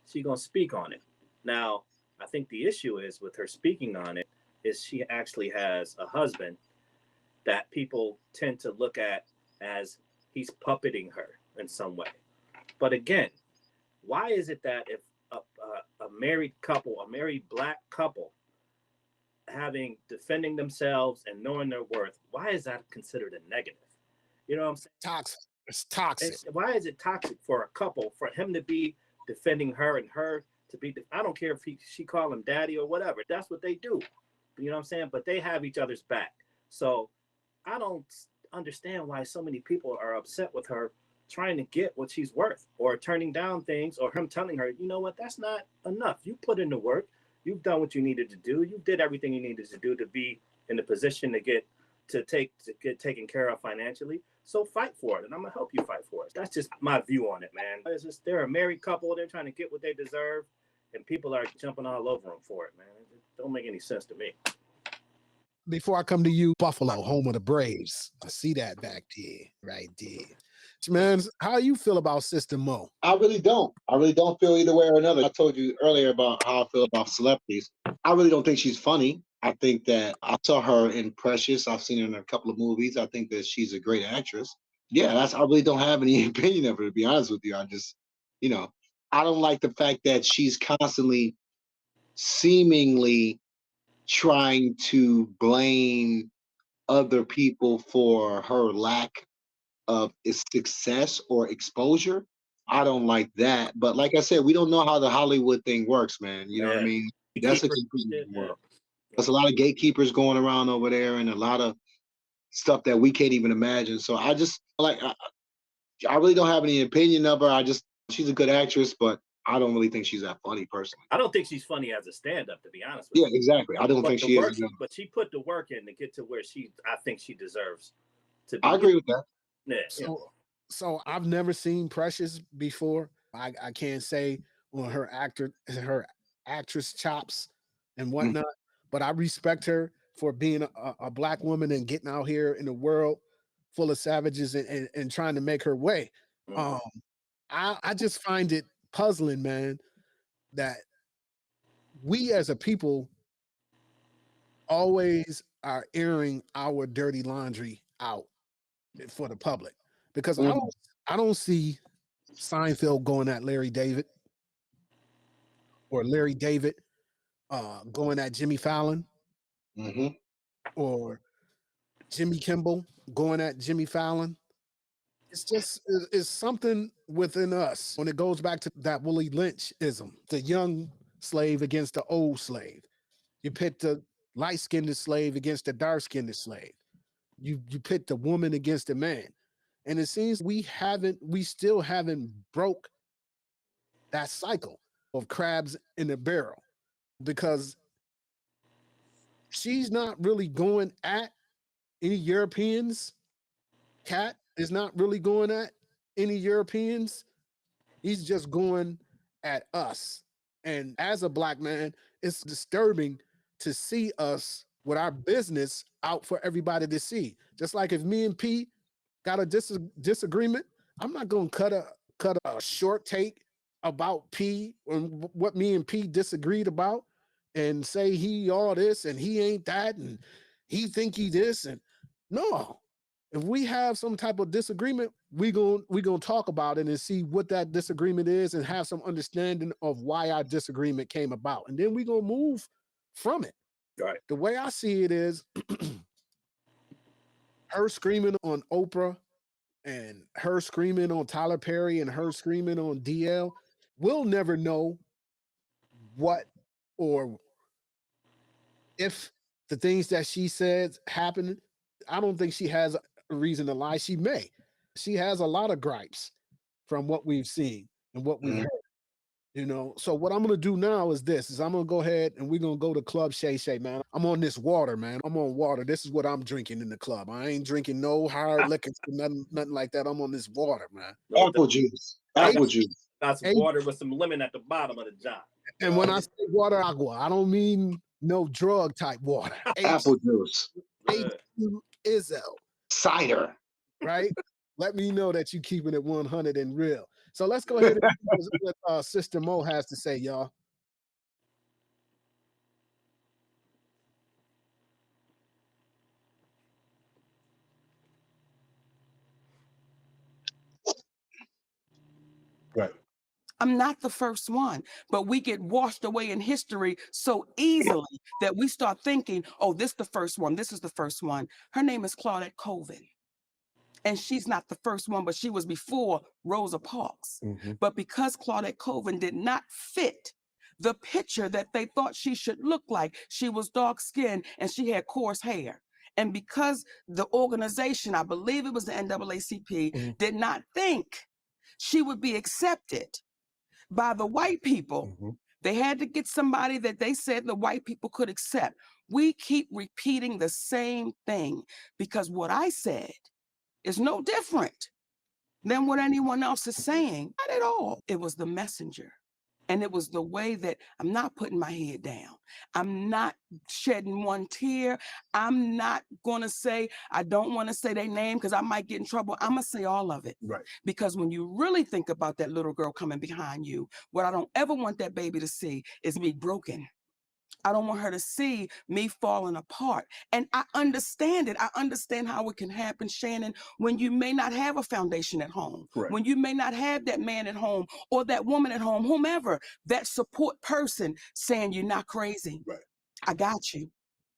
she's gonna speak on it. Now, I think the issue is with her speaking on it is she actually has a husband that people tend to look at as he's puppeting her in some way. But again, why is it that if a married couple, a married black couple, defending themselves and knowing their worth, why is that considered a negative? You know what I'm saying? Toxic. It's toxic. Why is it toxic for a couple, for him to be defending her and her to be, I don't care if she call him daddy or whatever. That's what they do. You know what I'm saying? But they have each other's back. So I don't understand why so many people are upset with her trying to get what she's worth, or turning down things, or him telling her, you know what, that's not enough. You put in the work. You've done what you needed to do. You did everything you needed to do to be in the position to get taken care of financially. So fight for it, and I'm gonna help you fight for it. That's just my view on it, man. It's just, they're a married couple. They're trying to get what they deserve, and people are jumping all over them for it, man. It don't make any sense to me. Before I come to you, Buffalo, home of the Braves. I see that back there, right there. Man, how you feel about Sister Mo? I really don't. I really don't feel either way or another. I told you earlier about how I feel about celebrities. I really don't think she's funny. I think that I saw her in Precious. I've seen her in a couple of movies. I think that she's a great actress. Yeah, I really don't have any opinion of her, to be honest with you. I just, I don't like the fact that she's constantly seemingly trying to blame other people for her lack of success or exposure. I don't like that. But like I said, we don't know how the Hollywood thing works, man. You know what I mean? That's a completely different world. There's a lot of gatekeepers going around over there, and a lot of stuff that we can't even imagine. So I just I really don't have any opinion of her. She's a good actress, but I don't really think she's that funny personally. I don't think she's funny as a stand-up, to be honest with you. Yeah, exactly. I don't think she is. But she put the work in to get to where I think she deserves to be. I agree with that. Yeah. So I've never seen Precious before. I can't say on her actress chops and whatnot, but I respect her for being a black woman and getting out here in the world full of savages and trying to make her way. I just find it puzzling, man, that we as a people always are airing our dirty laundry out for the public, because I don't see Seinfeld going at Larry David, or Larry David going at Jimmy Fallon, or Jimmy Kimmel going at Jimmy Fallon. It's just it's something within us when it goes back to that Willie Lynch-ism, the young slave against the old slave. You pit the light-skinned slave against the dark-skinned slave. You pit the woman against the man. And it seems we still haven't broke that cycle of crabs in a barrel, because she's not really going at any Europeans. Cat is not really going at any Europeans. He's just going at us. And as a black man, it's disturbing to see us with our business out for everybody to see. Just like if me and P got a disagreement, I'm not going to cut a short take about P and what me and P disagreed about and say he all this and he ain't that and he think he this. And no, if we have some type of disagreement, we gonna talk about it and see what that disagreement is and have some understanding of why our disagreement came about. And then we gonna move from it. Right. The way I see it is her screaming on Oprah and her screaming on Tyler Perry and her screaming on DL, we'll never know what or if the things that she says happened. I don't think she has a reason to lie. She may. She has a lot of gripes from what we've seen and what we've heard. So what I'm gonna do now is I'm gonna go ahead and we're gonna go to Club Shay Shay, man. I'm on this water, man. I'm on water. This is what I'm drinking in the club. I ain't drinking no hard liquor, nothing like that. I'm on this water, man. Apple juice. Apple juice. That's water with some lemon at the bottom of the jar. And when I say water, agua, I don't mean no drug type water. Apple juice. Izzo. Cider. Right? Let me know that you keeping it 100 and real. So let's go ahead and see what Sister Mo has to say, y'all. Right. I'm not the first one, but we get washed away in history so easily that we start thinking, oh, this is the first one. This is the first one. Her name is Claudette Colvin. And she's not the first one, but she was before Rosa Parks. But because Claudette Colvin did not fit the picture that they thought she should look like, she was dark skinned and she had coarse hair. And because the organization, I believe it was the NAACP, did not think she would be accepted by the white people, they had to get somebody that they said the white people could accept. We keep repeating the same thing because what I said is no different than what anyone else is saying. Not at all. It was the messenger. And it was the way that I'm not putting my head down. I'm not shedding one tear. I'm not going to say, I don't want to say their name because I might get in trouble. I'm going to say all of it. Right. Because when you really think about that little girl coming behind you, what I don't ever want that baby to see is me broken. I don't want her to see me falling apart. And I understand it. I understand how it can happen, Shannon, when you may not have a foundation at home, Correct. when you may not have that man at home or that woman at home, whomever, that support person saying you're not crazy. Right. I got you.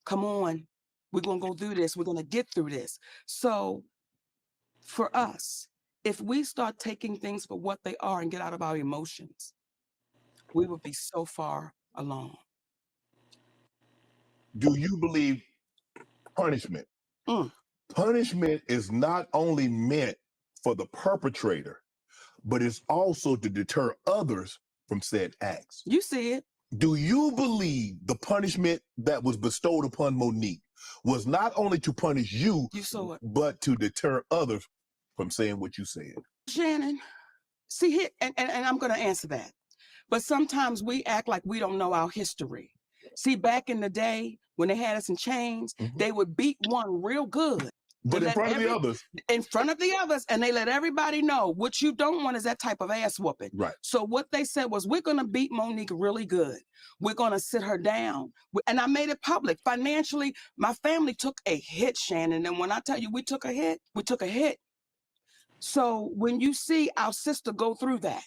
Come on. We're going to go through this. We're going to get through this. So for us, if we start taking things for what they are and get out of our emotions, we would be so far along. Do you believe punishment? Punishment is not only meant for the perpetrator, but it's also to deter others from said acts. You see it. Do you believe the punishment that was bestowed upon Monique was not only to punish you, saw it, but to deter others from saying what you said? Shannon, see here, and I'm going to answer that. But sometimes we act like we don't know our history. See, back in the day when they had us in chains, they would beat one real good. But in front of the others. In front of the others, and they let everybody know what you don't want is that type of ass whooping. Right. So what they said was, we're going to beat Monique really good. We're going to sit her down. And I made it public. Financially, my family took a hit, Shannon. And when I tell you we took a hit, we took a hit. So when you see our sister go through that,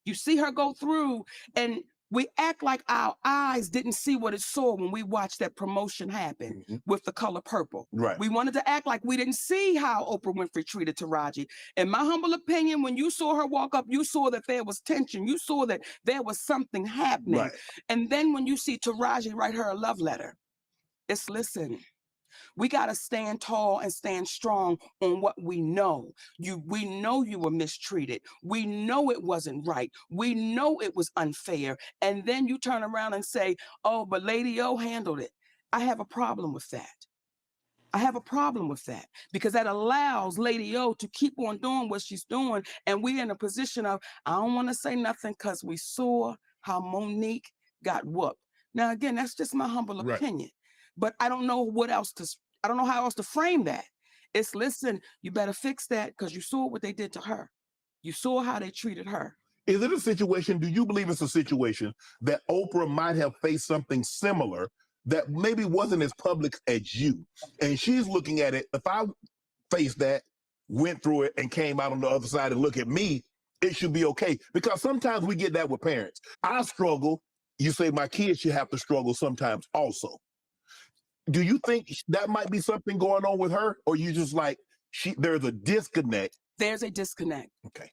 you see her go through, and we act like our eyes didn't see what it saw when we watched that promotion happen with The Color Purple. Right. We wanted to act like we didn't see how Oprah Winfrey treated Taraji. In my humble opinion, when you saw her walk up, you saw that there was tension. You saw that there was something happening. Right. And then when you see Taraji write her a love letter, it's listen. We got to stand tall and stand strong on what we know. We know you were mistreated. We know it wasn't right. We know it was unfair. And then you turn around and say, oh, but Lady O handled it. I have a problem with that. I have a problem with that because that allows Lady O to keep on doing what she's doing. And we're in a position of, I don't want to say nothing because we saw how Monique got whooped. Now, again, that's just my humble opinion. But I don't know I don't know how else to frame that. It's listen, you better fix that because you saw what they did to her. You saw how they treated her. Is it a situation, do you believe it's a situation that Oprah might have faced something similar that maybe wasn't as public as you? And she's looking at it, if I faced that, went through it, and came out on the other side and look at me, it should be okay. Because sometimes we get that with parents. I struggle, you say my kids should have to struggle sometimes also. Do you think that might be something going on with her? Or you just like, there's a disconnect? There's a disconnect. Okay.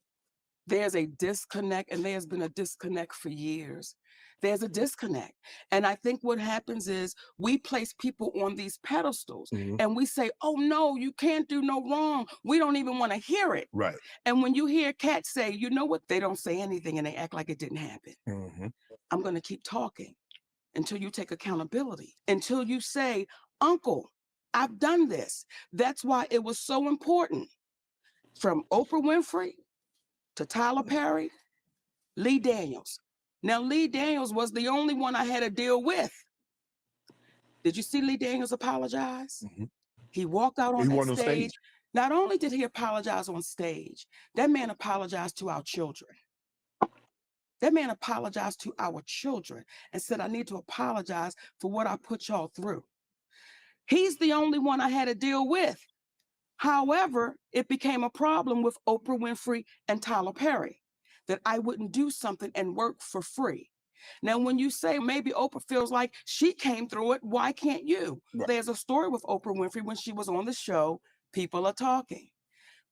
There's a disconnect, and there's been a disconnect for years. There's a disconnect. And I think what happens is we place people on these pedestals and we say, oh, no, you can't do no wrong. We don't even want to hear it. Right. And when you hear cats say, you know what? They don't say anything and they act like it didn't happen. I'm going to keep talking until you take accountability, until you say, Uncle, I've done this. That's why it was so important. From Oprah Winfrey to Tyler Perry, Lee Daniels. Now, Lee Daniels was the only one I had to deal with. Did you see Lee Daniels apologize? He walked out on that stage. Not only did he apologize on stage, that man apologized to our children. That man apologized to our children and said, I need to apologize for what I put y'all through. He's the only one I had to deal with. However, it became a problem with Oprah Winfrey and Tyler Perry. that I wouldn't do something and work for free. Now, when you say maybe Oprah feels like she came through it, why can't you? Right. There's a story with Oprah Winfrey when she was on the show, People Are Talking.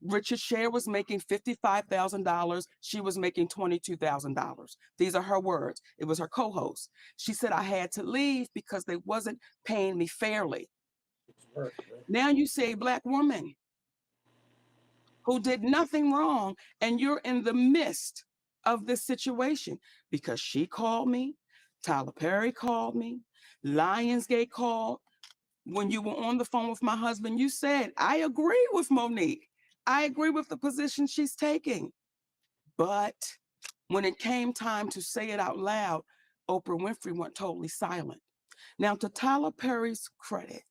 Richard Sher was making $55,000. She was making $22,000. These are her words. It was her co-host. She said, I had to leave because they wasn't paying me fairly. Now you say a Black woman who did nothing wrong, and you're in the midst of this situation because she called me, Tyler Perry called me, Lionsgate called. When you were on the phone with my husband, you said, I agree with Monique. I agree with the position she's taking. But when it came time to say it out loud, Oprah Winfrey went totally silent. Now, to Tyler Perry's credit,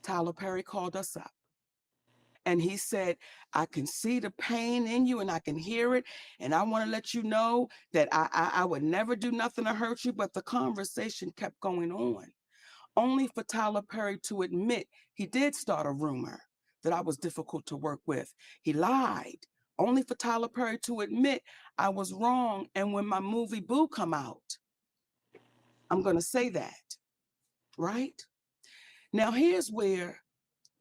Tyler Perry called us up and he said, I can see the pain in you and I can hear it. And I want to let you know that I would never do nothing to hurt you. But the conversation kept going on, only for Tyler Perry to admit he did start a rumor that I was difficult to work with. He lied, only for Tyler Perry to admit I was wrong. And when my movie Boo come out, I'm going to say that, right? Now, here's where,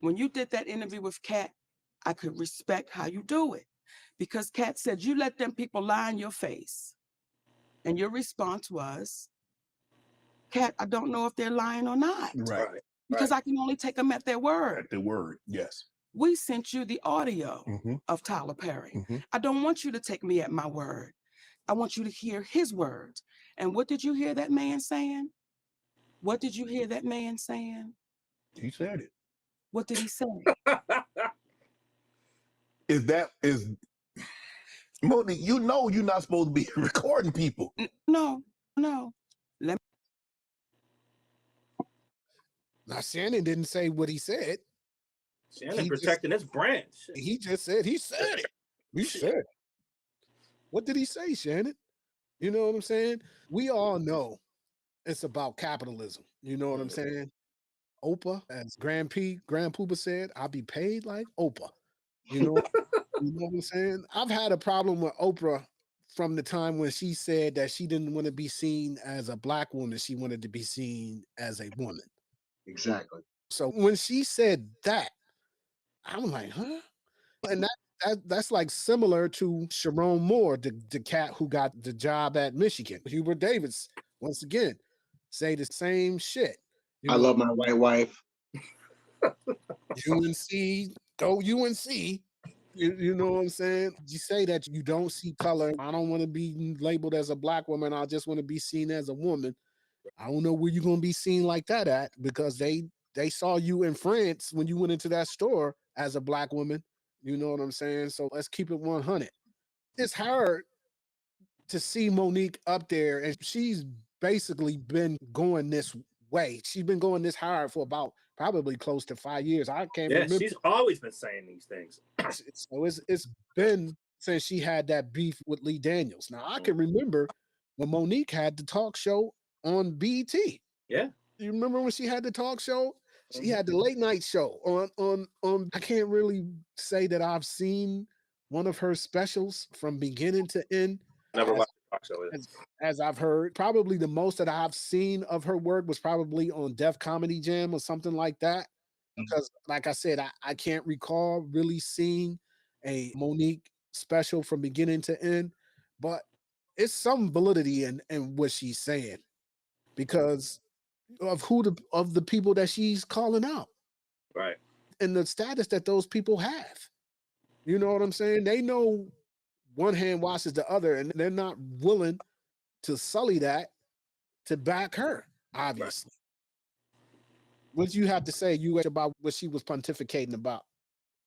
when you did that interview with Kat, I could respect how you do it. Because Kat said, you let them people lie in your face. And your response was, Kat, I don't know if they're lying or not. Right. Because I can only take them at their word. At the word, yes. We sent you the audio Mhm. of Tyler Perry. Mhm. I don't want you to take me at my word. I want you to hear his words. And what did you hear that man saying? What did you hear that man saying? He said it. What did he say? Is Monique, you know you're not supposed to be recording people. No. Now, Shannon didn't say what he said. Shannon protecting his brand. He just said, he said it. He said it. What did he say, Shannon? You know what I'm saying? We all know it's about capitalism. You know what I'm saying? Oprah, as Grand Poopa said, I'll be paid like Oprah. You know, you know what I'm saying? I've had a problem with Oprah from the time when she said that she didn't want to be seen as a Black woman. She wanted to be seen as a woman. Exactly. So when she said that, I'm like, huh? And that's like similar to Sharon Moore, the cat who got the job at Michigan. Hubert Davis, once again, say the same shit. I love my white wife. UNC, go UNC. You know what I'm saying? You say that you don't see color. I don't want to be labeled as a Black woman. I just want to be seen as a woman. I don't know where you're going to be seen like that at, because they saw you in France when you went into that store as a Black woman. You know what I'm saying? So let's keep it 100. It's hard to see Monique up there, and she's basically been going this way. She's been going this hard for about probably close to 5 years. I can't remember. She's always been saying these things. So it's been since she had that beef with Lee Daniels. Now I can remember when Monique had the talk show on BT. Yeah. You remember when she had the talk show? She had the late night show on I can't really say that I've seen one of her specials from beginning to end. Never watched the talk show. As I've heard, probably the most that I've seen of her work was probably on Def Comedy Jam or something like that. Because like I said, I can't recall really seeing a Monique special from beginning to end, but it's some validity in what she's saying because of of the people that she's calling out. Right. And the status that those people have. You know what I'm saying? They know one hand washes the other, and they're not willing to sully that to back her, obviously. Right. What do you have to say about what she was pontificating about?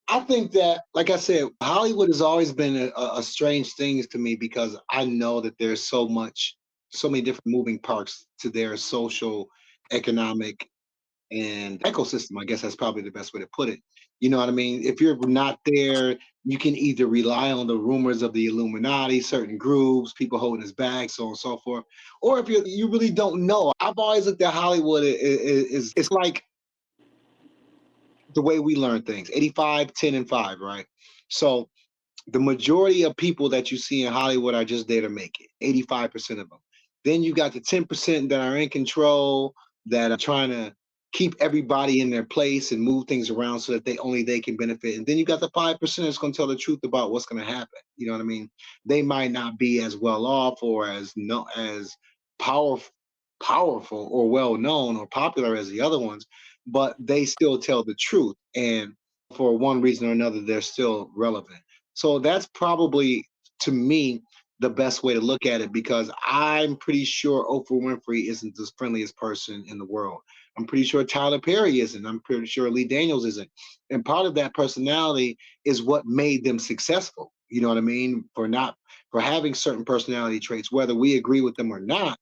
I think that, like I said, Hollywood has always been a strange thing to me because I know that there's so many different moving parts to their social, economic, and ecosystem. I guess that's probably the best way to put it. You know what I mean? If you're not there, you can either rely on the rumors of the Illuminati, certain groups, people holding us back, so on and so forth. Or if you really don't know. I've always looked at Hollywood it's like the way we learn things, 85, 10, and 5, right? So the majority of people that you see in Hollywood are just there to make it. 85% of them. Then you got the 10% that are in control, that are trying to keep everybody in their place and move things around so that they can benefit. And then you got the 5% that's going to tell the truth about what's going to happen. You know what I mean? They might not be as well off or as powerful or well known or popular as the other ones, but they still tell the truth. And for one reason or another, they're still relevant. So that's probably, to me, the best way to look at it, because I'm pretty sure Oprah Winfrey isn't the friendliest person in the world. I'm pretty sure Tyler Perry isn't. I'm pretty sure Lee Daniels isn't. And part of that personality is what made them successful. You know what I mean? For having certain personality traits, whether we agree with them or not,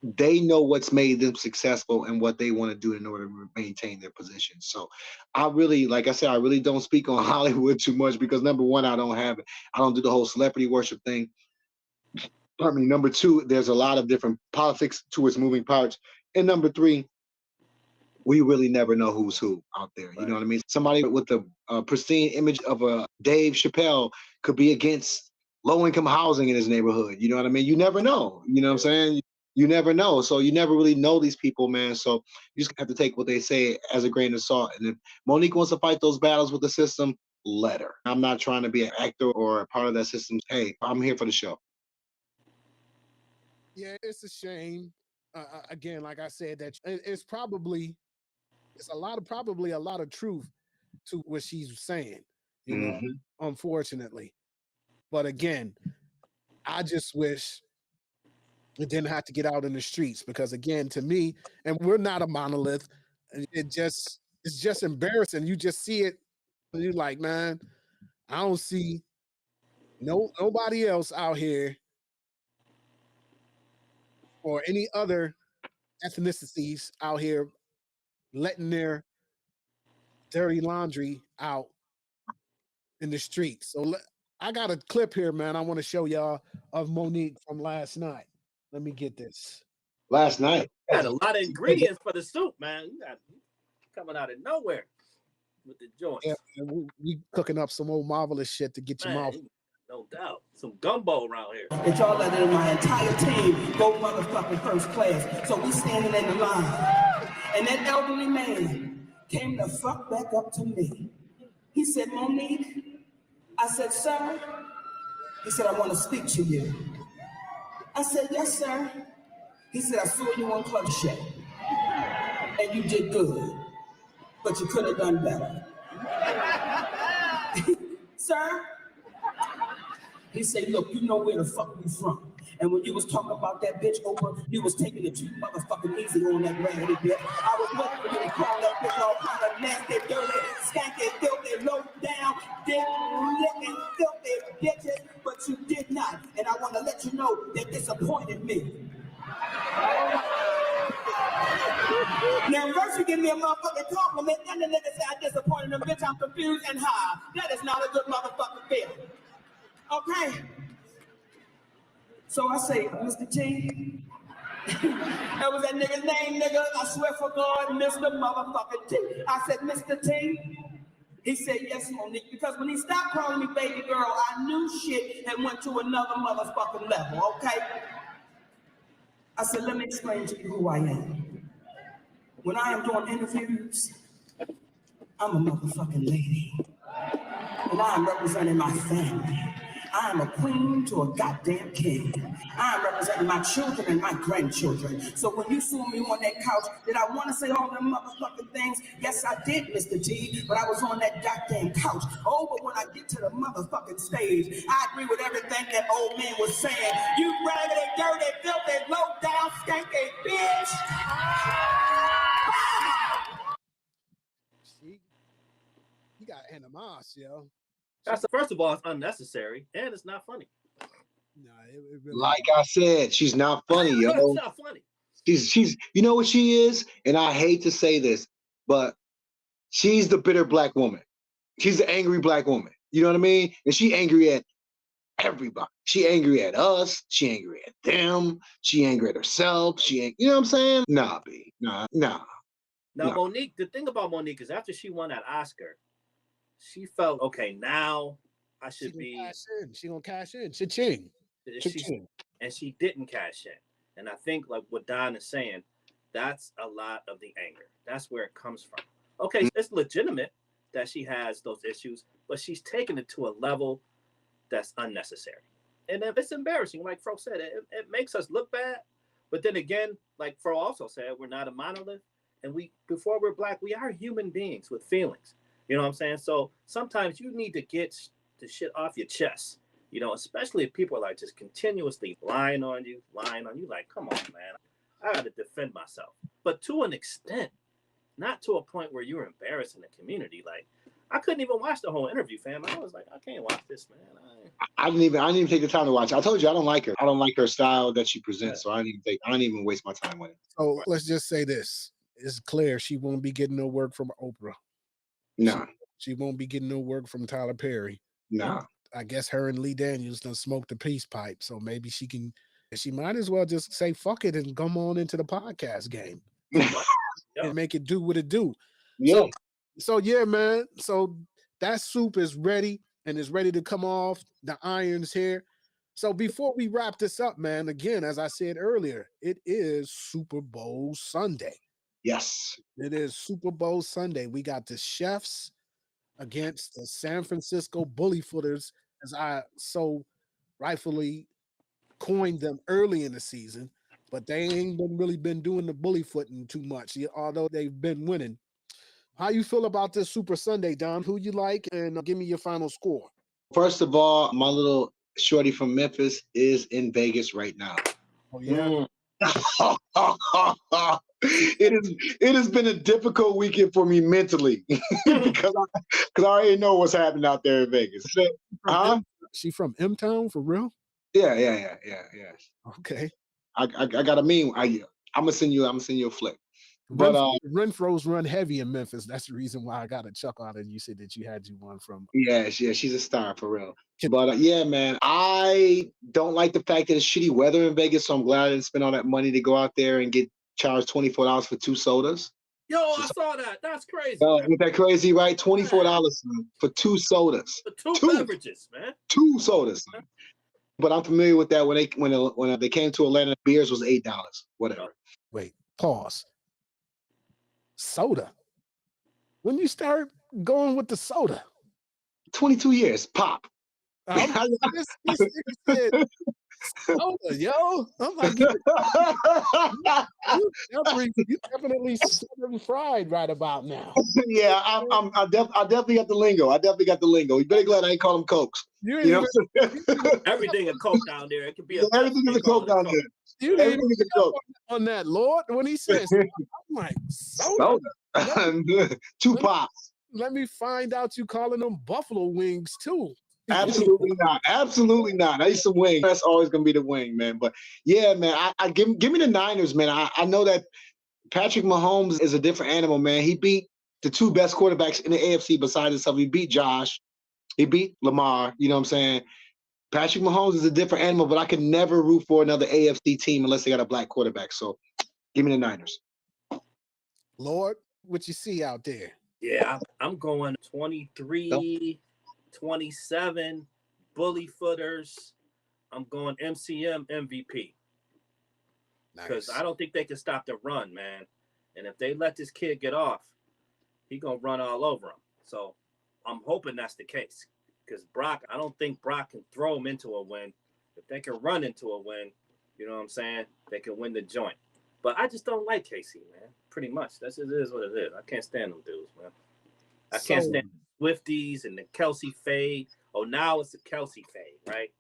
they know what's made them successful and what they want to do in order to maintain their position. So I really, like I said, I really don't speak on Hollywood too much because number one, I don't do the whole celebrity worship thing. Number two, there's a lot of different politics to its moving parts. And number three, we really never know who's who out there. You know what I mean? Somebody with the pristine image of a Dave Chappelle could be against low-income housing in his neighborhood. You know what I mean? You never know. You know what I'm saying? You never know. So you never really know these people, man. So you just have to take what they say as a grain of salt. And if Monique wants to fight those battles with the system, let her. I'm not trying to be an actor or a part of that system. Hey, I'm here for the show. Yeah, it's a shame. Again, like I said, that it's probably probably a lot of truth to what she's saying, you know, unfortunately. But again, I just wish it didn't have to get out in the streets because again, to me, and we're not a monolith, it's just embarrassing. You just see it, and you're like, man, I don't see nobody else out here or any other ethnicities out here letting their dirty laundry out in the streets. So I got a clip here, man. I want to show y'all of Monique from last night. Let me get this. Last night. You got a lot of ingredients for the soup, man. You got coming out of nowhere with the joints. Yeah, we cooking up some old marvelous shit to get your mouth. No doubt. Some gumbo around here. And y'all letting my entire team go motherfucking first class. So we standing in the line. And that elderly man came the fuck back up to me. He said, Monique. I said, sir. He said, I want to speak to you. I said, yes, sir. He said, I saw you on Club Shay. And you did good. But you could have done better. Sir? He said, look, you know where the fuck we from. And when you was talking about that bitch Oprah, you was taking it too motherfucking easy on that raggedy bitch. I was looking for you to call that bitch all kind of nasty, dirty, skanky, filthy, low down, dick-licking, filthy bitches, but you did not. And I want to let you know that disappointed me. Now, first you give me a motherfucking compliment, then the nigga say I disappointed him, bitch, I'm confused and high. That is not a good motherfucking feeling. Okay. So I say, Mr. T. That was that nigga's name, nigga. I swear for God, Mr. Motherfucking T. I said, Mr. T. He said, yes, Monique, because when he stopped calling me baby girl, I knew shit had went to another motherfucking level, okay? I said, let me explain to you who I am. When I am doing interviews, I'm a motherfucking lady. And I am representing my family. I am a queen to a goddamn king. I am representing my children and my grandchildren. So when you saw me on that couch, did I want to say all them motherfucking things? Yes, I did, Mr. T, but I was on that goddamn couch. Oh, but when I get to the motherfucking stage, I agree with everything that old man was saying. You raggedy, dirty, filthy, low down, skanky bitch. You got animos, yo. First of all, it's unnecessary and it's not funny. No, it really like I said, she's not funny, yo. It's not funny. She's you know what she is, and I hate to say this, but she's the bitter black woman. She's the angry black woman. You know what I mean? And she angry at everybody. She angry at us. She angry at them. She angry at herself. You know what I'm saying? Nah, B. Nah. Now, Monique, the thing about Monique is after she won that Oscar, she felt, okay, now I should be. Cash in. She gonna cash in. Cha-ching. She, and she didn't cash in. And I think like what Don is saying, that's a lot of the anger. That's where it comes from. Okay, it's legitimate that she has those issues, but she's taken it to a level that's unnecessary. And if it's embarrassing, like Fro said, it makes us look bad. But then again, like Fro also said, we're not a monolith. And before we're black, we are human beings with feelings. You know what I'm saying? So sometimes you need to get the shit off your chest. You know, especially if people are like just continuously lying on you. Like, come on, man. I got to defend myself. But to an extent, not to a point where you're embarrassing the community. Like, I couldn't even watch the whole interview, fam. I was like, I can't watch this, man. I didn't even take the time to watch it. I told you I don't like her. I don't like her style that she presents. So I didn't even waste my time with it. So let's just say this. It's clear she won't be getting no work from Oprah. No. She won't be getting no work from Tyler Perry. No. I guess her and Lee Daniels done smoked the peace pipe. So maybe she might as well just say fuck it and come on into the podcast game. And make it do what it do. Yeah. So yeah, man. So that soup is ready and is ready to come off the irons here. So before we wrap this up, man, again, as I said earlier, it is Super Bowl Sunday. Yes. It is Super Bowl Sunday. We got the Chefs against the San Francisco Bully Footers, as I so rightfully coined them early in the season, but they ain't really been doing the bully footing too much, although they've been winning. How you feel about this Super Sunday, Don? Who you like? And give me your final score. First of all, my little shorty from Memphis is in Vegas right now. Oh, yeah? It has been a difficult weekend for me mentally because I already know what's happening out there in Vegas. She from M-Town for real? Yeah. Okay. I got a meme. I'm gonna send you a flick. But Renfro's run heavy in Memphis. That's the reason why I got a chuckle out of you said that you had one from. Yeah, she's a star for real. But yeah, man, I don't like the fact that it's shitty weather in Vegas, so I'm glad I didn't spend all that money to go out there and get charged $24 for 2 sodas. Yo, I saw that. That's crazy. Isn't that crazy, right? $24 for 2 sodas. For two beverages, man. 2 sodas. Man. But I'm familiar with that when they came to Atlanta, beers was $8. Whatever. Wait, pause. Soda. When you start going with the soda? 22 years. Pop. This said soda, yo. I'm like, you definitely southern fried right about now. Yeah, I definitely got the lingo. You better glad I ain't call them Cokes. Everything a Coke down there. It could be everything is a Coke down there. You didn't even Coke on that, Lord. When he says, I'm like, soda. 2 pops. Let me find out you calling them buffalo wings too. Absolutely not. Absolutely not. I eat some wings. That's always gonna be the wing, man. But yeah, man, I give me the Niners, man. I know that Patrick Mahomes is a different animal, man. He beat the 2 best quarterbacks in the AFC besides himself. He beat Josh. He beat Lamar. You know what I'm saying? Patrick Mahomes is a different animal, but I can never root for another AFC team unless they got a black quarterback. So give me the Niners. Lord, what you see out there? Yeah, I'm going 23-27, Bully Footers. I'm going MCM MVP. Because I don't think they can stop the run, man. And if they let this kid get off, he going to run all over him. So I'm hoping that's the case. Because I don't think Brock can throw him into a win. If they can run into a win, you know what I'm saying? They can win the joint. But I just don't like KC, man. Pretty much. It is what it is. I can't stand them dudes, man. I can't stand the Swifties and the Kelsey fade. Oh, now it's the Kelsey fade, right?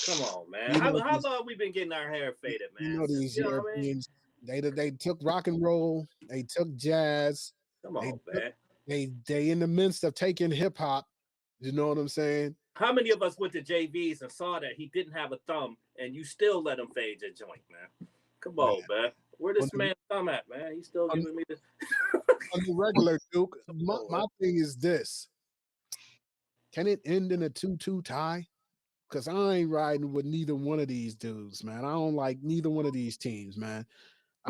Come on, man. How long we been getting our hair faded, man? You know these Europeans. They took rock and roll. They took jazz. Come on, man. They in the midst of taking hip hop. You know what I'm saying? How many of us went to JV's and saw that he didn't have a thumb, and you still let him fade your joint, man? Come on, man. Where this man thumb at, man? He's still giving me the on the regular, Duke. My thing is this: can it end in a 2-2 tie? Because I ain't riding with neither one of these dudes, man. I don't like neither one of these teams, man.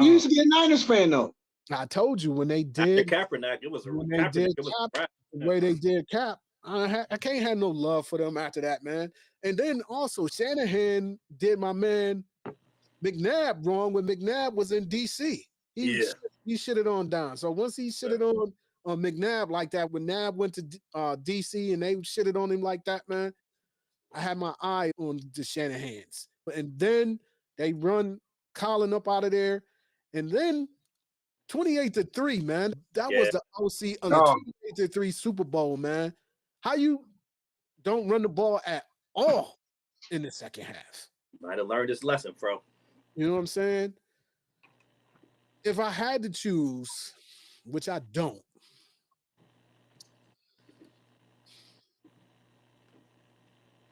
You used to be a Niners fan, though. I told you when they did Kaepernick, it was when they did Cap, the way they did Cap. I can't have no love for them after that, man. And then also Shanahan did my man McNabb wrong when McNabb was in DC. He shitted on Don. So once he shitted on McNabb like that, when Nab went to DC and they shitted on him like that, man, I had my eye on the Shanahans. And then they run Colin up out of there. And then 28-3, man. That was the OC on the 28-3 Super Bowl, man. How you don't run the ball at all in the second half? Might have learned his lesson, bro. You know what I'm saying? If I had to choose, which I don't,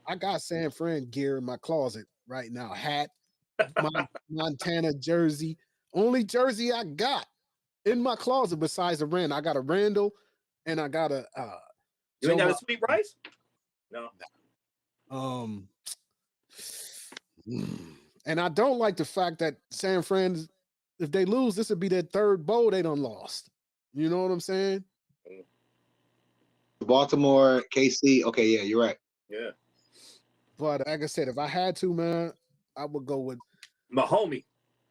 I got San Fran gear in my closet right now. Hat, my Montana jersey. Only jersey I got in my closet besides a Randall. I got a Randall and I got a You ain't got a Sweet Rice? No. And I don't like the fact that San Fran, if they lose, this would be their third bowl they done lost. You know what I'm saying? Baltimore, KC. Okay, yeah, you're right. Yeah. But like I said, if I had to, man, I would go with my homie.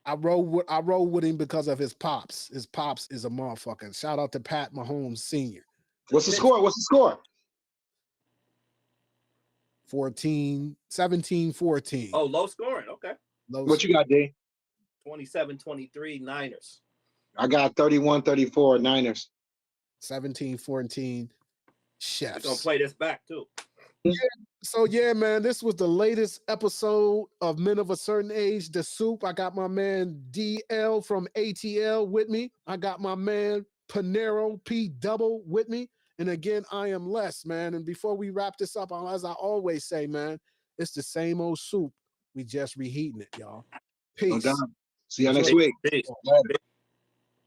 I roll with him because of his pops. His pops is a motherfucker. Shout out to Pat Mahomes Sr. What's the score? 17-14. Oh, low scoring. Okay. What you got, D? 27-23 Niners. I got 31-34 Niners. 17-14 Chefs. We're gonna play this back too. Yeah, so yeah, man, this was the latest episode of Men of a Certain Age, The Soup. I got my man DL from ATL with me. I got my man Panero P Double with me. And again, I am Les, man. And before we wrap this up, as I always say, man, it's the same old soup. We just reheating it, y'all. Peace. See y'all next week. Peace.